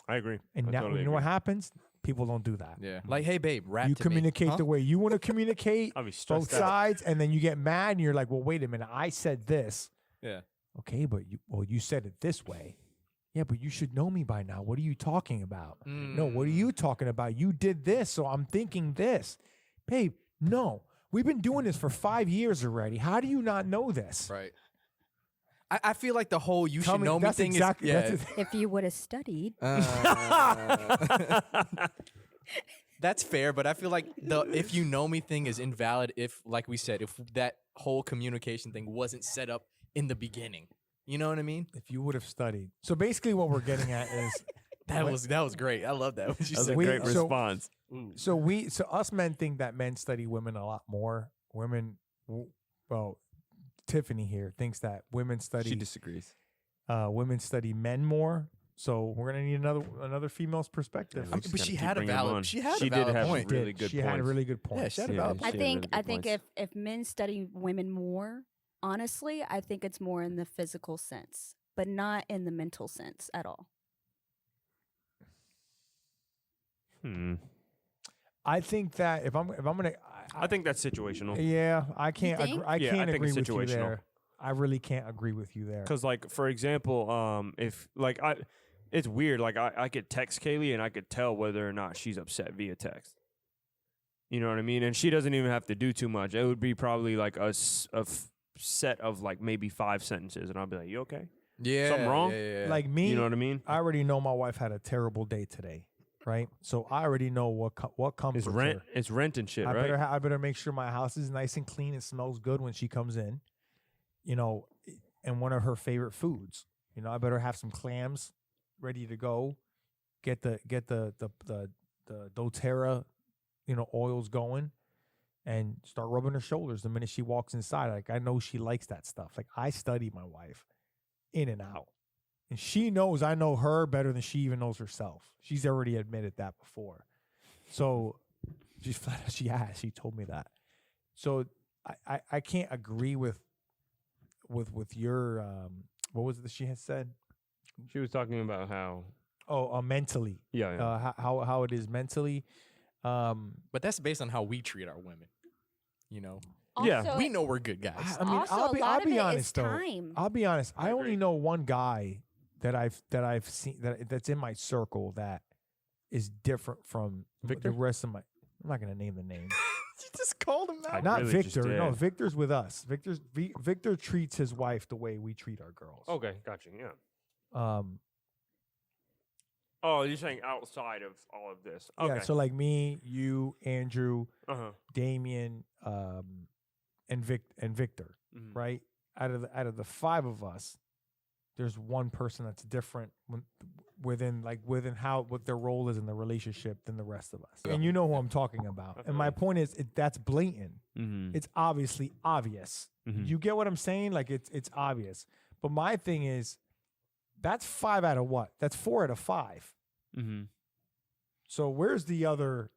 I agree. And I now, totally you know what agree. happens? People don't do that. Yeah. Like, hey, babe, rap You to me. communicate Huh? the way you want to communicate, I'll be both stressed out. sides, and then you get mad, and you're like, "Well, wait a minute, I said this." Yeah. Okay, but you said it this way. Yeah, but you should know me by now. What are you talking about? No, what are Mm. you talking about? You did this, so I'm thinking this. Babe, no. We've been doing this for 5 years already. How do you not know this? Right. I feel like the whole you Tell should know me that's thing exactly, is. Yeah. that's it. If you would have studied. That's fair, but I feel like the if you know me thing is invalid if, like we said, if that whole communication thing wasn't set up in the beginning. You know what I mean? If you would have studied. So basically what we're getting at is That What- was great. I love that. What you That was said. a We- great so- response. so us men think that men study women a lot more. Well, Tiffany here thinks that women She study disagrees. men more. So we're gonna need another female's perspective. Yeah, we just but gotta she keep had a bringing 'em valid- on. she had a did valid have point. really good she points. had a really good point. Yeah, she had a Yeah, valid she I had point. really think good I think points. if men study women more, honestly, I think it's more in the physical sense, but not in the mental sense at all. I think that if I'm gonna, I think that's situational. yeah, I can't. think? I Yeah, I can't think agree it's with you situational. there. I really can't agree with you there. Because, like, for example, if like it's weird. Like, I could text Kaylee and I could tell whether or not she's upset via text. You know what I mean? And she doesn't even have to do too much. It would be probably like a set of like maybe 5 sentences, and I'll be like, "You okay? Yeah. Something wrong? Yeah. Like me, You know what I mean?" I already know my wife had a terrible day today, right? So I already know what comforts It's rent. her. It's rent and shit, I right? I better make sure my house is nice and clean and smells good when she comes in. And one of her favorite foods. I better have some clams ready to go. Get the doTERRA, oils going, and start rubbing her shoulders the minute she walks inside. Like, I know she likes that stuff. Like, I study my wife in and out. And she knows I know her better than she even knows herself. She's already admitted that before. So she has. She told me that. So I can't agree with your what was it that she had said? She was talking about how. Mentally. Yeah. How it is mentally. But that's based on how we treat our women. You know, Yeah. Also, we know we're good guys. I mean, also, I'll be a lot of be it is honest though. time. I'll be honest. I only agree. know one guy that I've seen that's in my circle that is different from Victor? the rest of my. I'm not gonna name the name. You just called him I out. Not really just Victor. No, did. Victor's with us. Victor treats his wife the way we treat our girls. Okay, gotcha. Yeah. Um. Oh, you're saying outside of all of this? Okay. Yeah. So like me, you, Andrew, uh-huh. Damien, and Victor. Mhm. Right. Out of the 5 of us, there's one person that's different within what their role is in the relationship than the rest of us. And you know who I'm talking about. And my point is, that's blatant. Mm-hmm. It's obviously obvious. Mhm. You get what I'm saying? Like, it's obvious. But my thing is, that's 5 out of what? That's 4 out of 5. Mm-hmm. So where's the other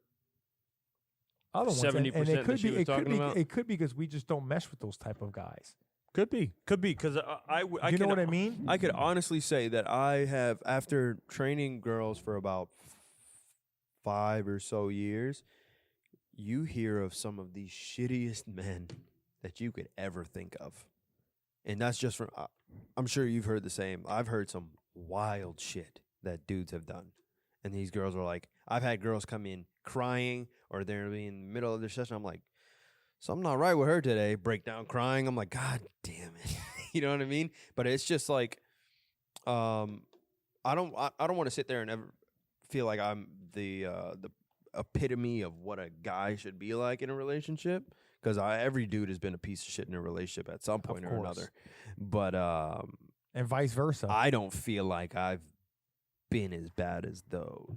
ones? And 70% it could that she be was it could talking be about? it could be because we just don't mesh with those type of guys. Could be, because I You know what I mean? I could honestly say that I have, after training girls for about 5 or so years, you hear of some of the shittiest men that you could ever think of. And that's just from, I'm sure you've heard the same. I've heard some wild shit that dudes have done. And these girls are like, I've had girls come in crying, or they're in the middle of their session. I'm like, something not right with her today. Break down crying. I'm like, God damn it. You know what I mean? But it's just like, I don't want to sit there and ever feel like I'm the epitome of what a guy should be like in a relationship, because every dude has been a piece of shit in a relationship at some point or another. But and vice versa. I don't feel like I've been as bad as those.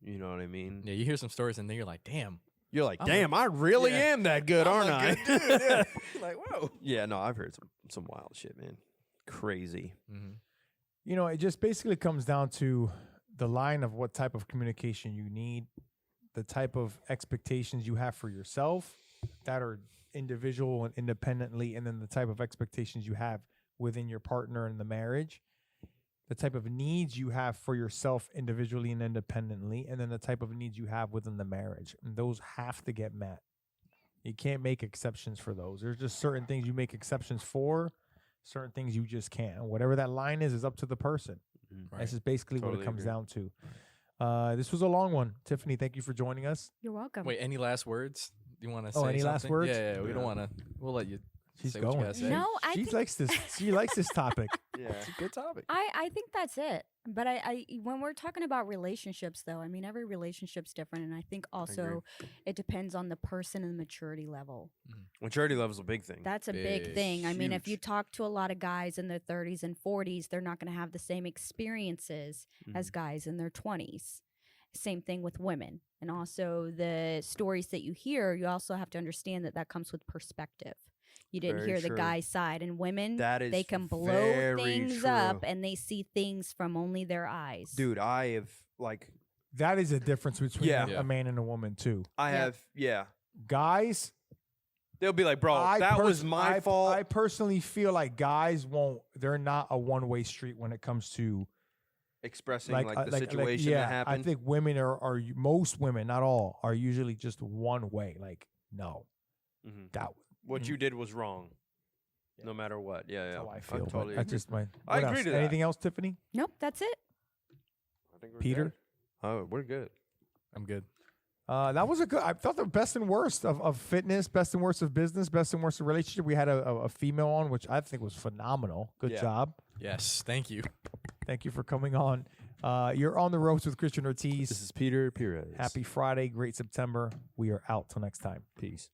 You know what I mean? Yeah, you hear some stories and then you're like, damn. You're like, I'm damn, I really yeah. am that good, aren't I? Good dude, yeah. Like, whoa. Yeah, no, I've heard some wild shit, man. Crazy. Mm-hmm. You know, it just basically comes down to the line of what type of communication you need, the type of expectations you have for yourself that are individual and independently, and then the type of expectations you have within your partner in the marriage, the type of needs you have for yourself individually and independently, and then the type of needs you have within the marriage. And those have to get met. You can't make exceptions for those. There's just certain things you make exceptions for, certain things you just can't. And whatever that line is up to the person. Right. That's just basically what Totally it comes agree. down to. This was a long one. Tiffany, thank you for joining us. You're welcome. Wait, any last words? Do you want to say Oh, any last something? words? Yeah, we don't Yeah. want to. We'll let you She's say what you going. gotta say. No, I She think likes this. She likes this topic. Yeah. It's a good topic. I think that's it. But I when we're talking about relationships, though, I mean, every relationship's different, and I think also it depends on the person and the maturity level. Maturity level's a big thing. That's a big Big. thing. I mean, if you Huge. talk to a lot of guys in their 30s and 40s, they're not going to have the same experiences as guys in their 20s. Same thing with women. And also the stories that you hear, you also have to understand that comes with perspective. You didn't Very hear the true. guy's side. And women, That is they can blow very things up true. and they see things from only their eyes. Dude, I have like That is a difference between Yeah. a man and a woman too. I Yeah. have Guys, They'll be like, bro, that was my fault. I personally feel like guys won't. They're not a one-way street when it comes to Expressing like, the like, situation yeah, that happened. I think women are most women, not all, are usually just one way. Like, no, Mhm. that What Mm. you did was wrong. Yeah. No matter what. Yeah, yeah. that's how I feel. but totally that's agree. just my. I what agree else? to that. Anything else, Tiffany? Nope, that's it. I think we're Peter? good. Oh, we're good. I'm good. That was a good. I felt the best and worst of fitness, best and worst of business, best and worst of relationship. We had a female on, which I think was phenomenal. Good Yeah. job. Yes, thank you. Thank you for coming on. You're on the ropes with Christian Ortiz. This is Peter Pires. Happy Friday, great September. We are out till next time. Peace.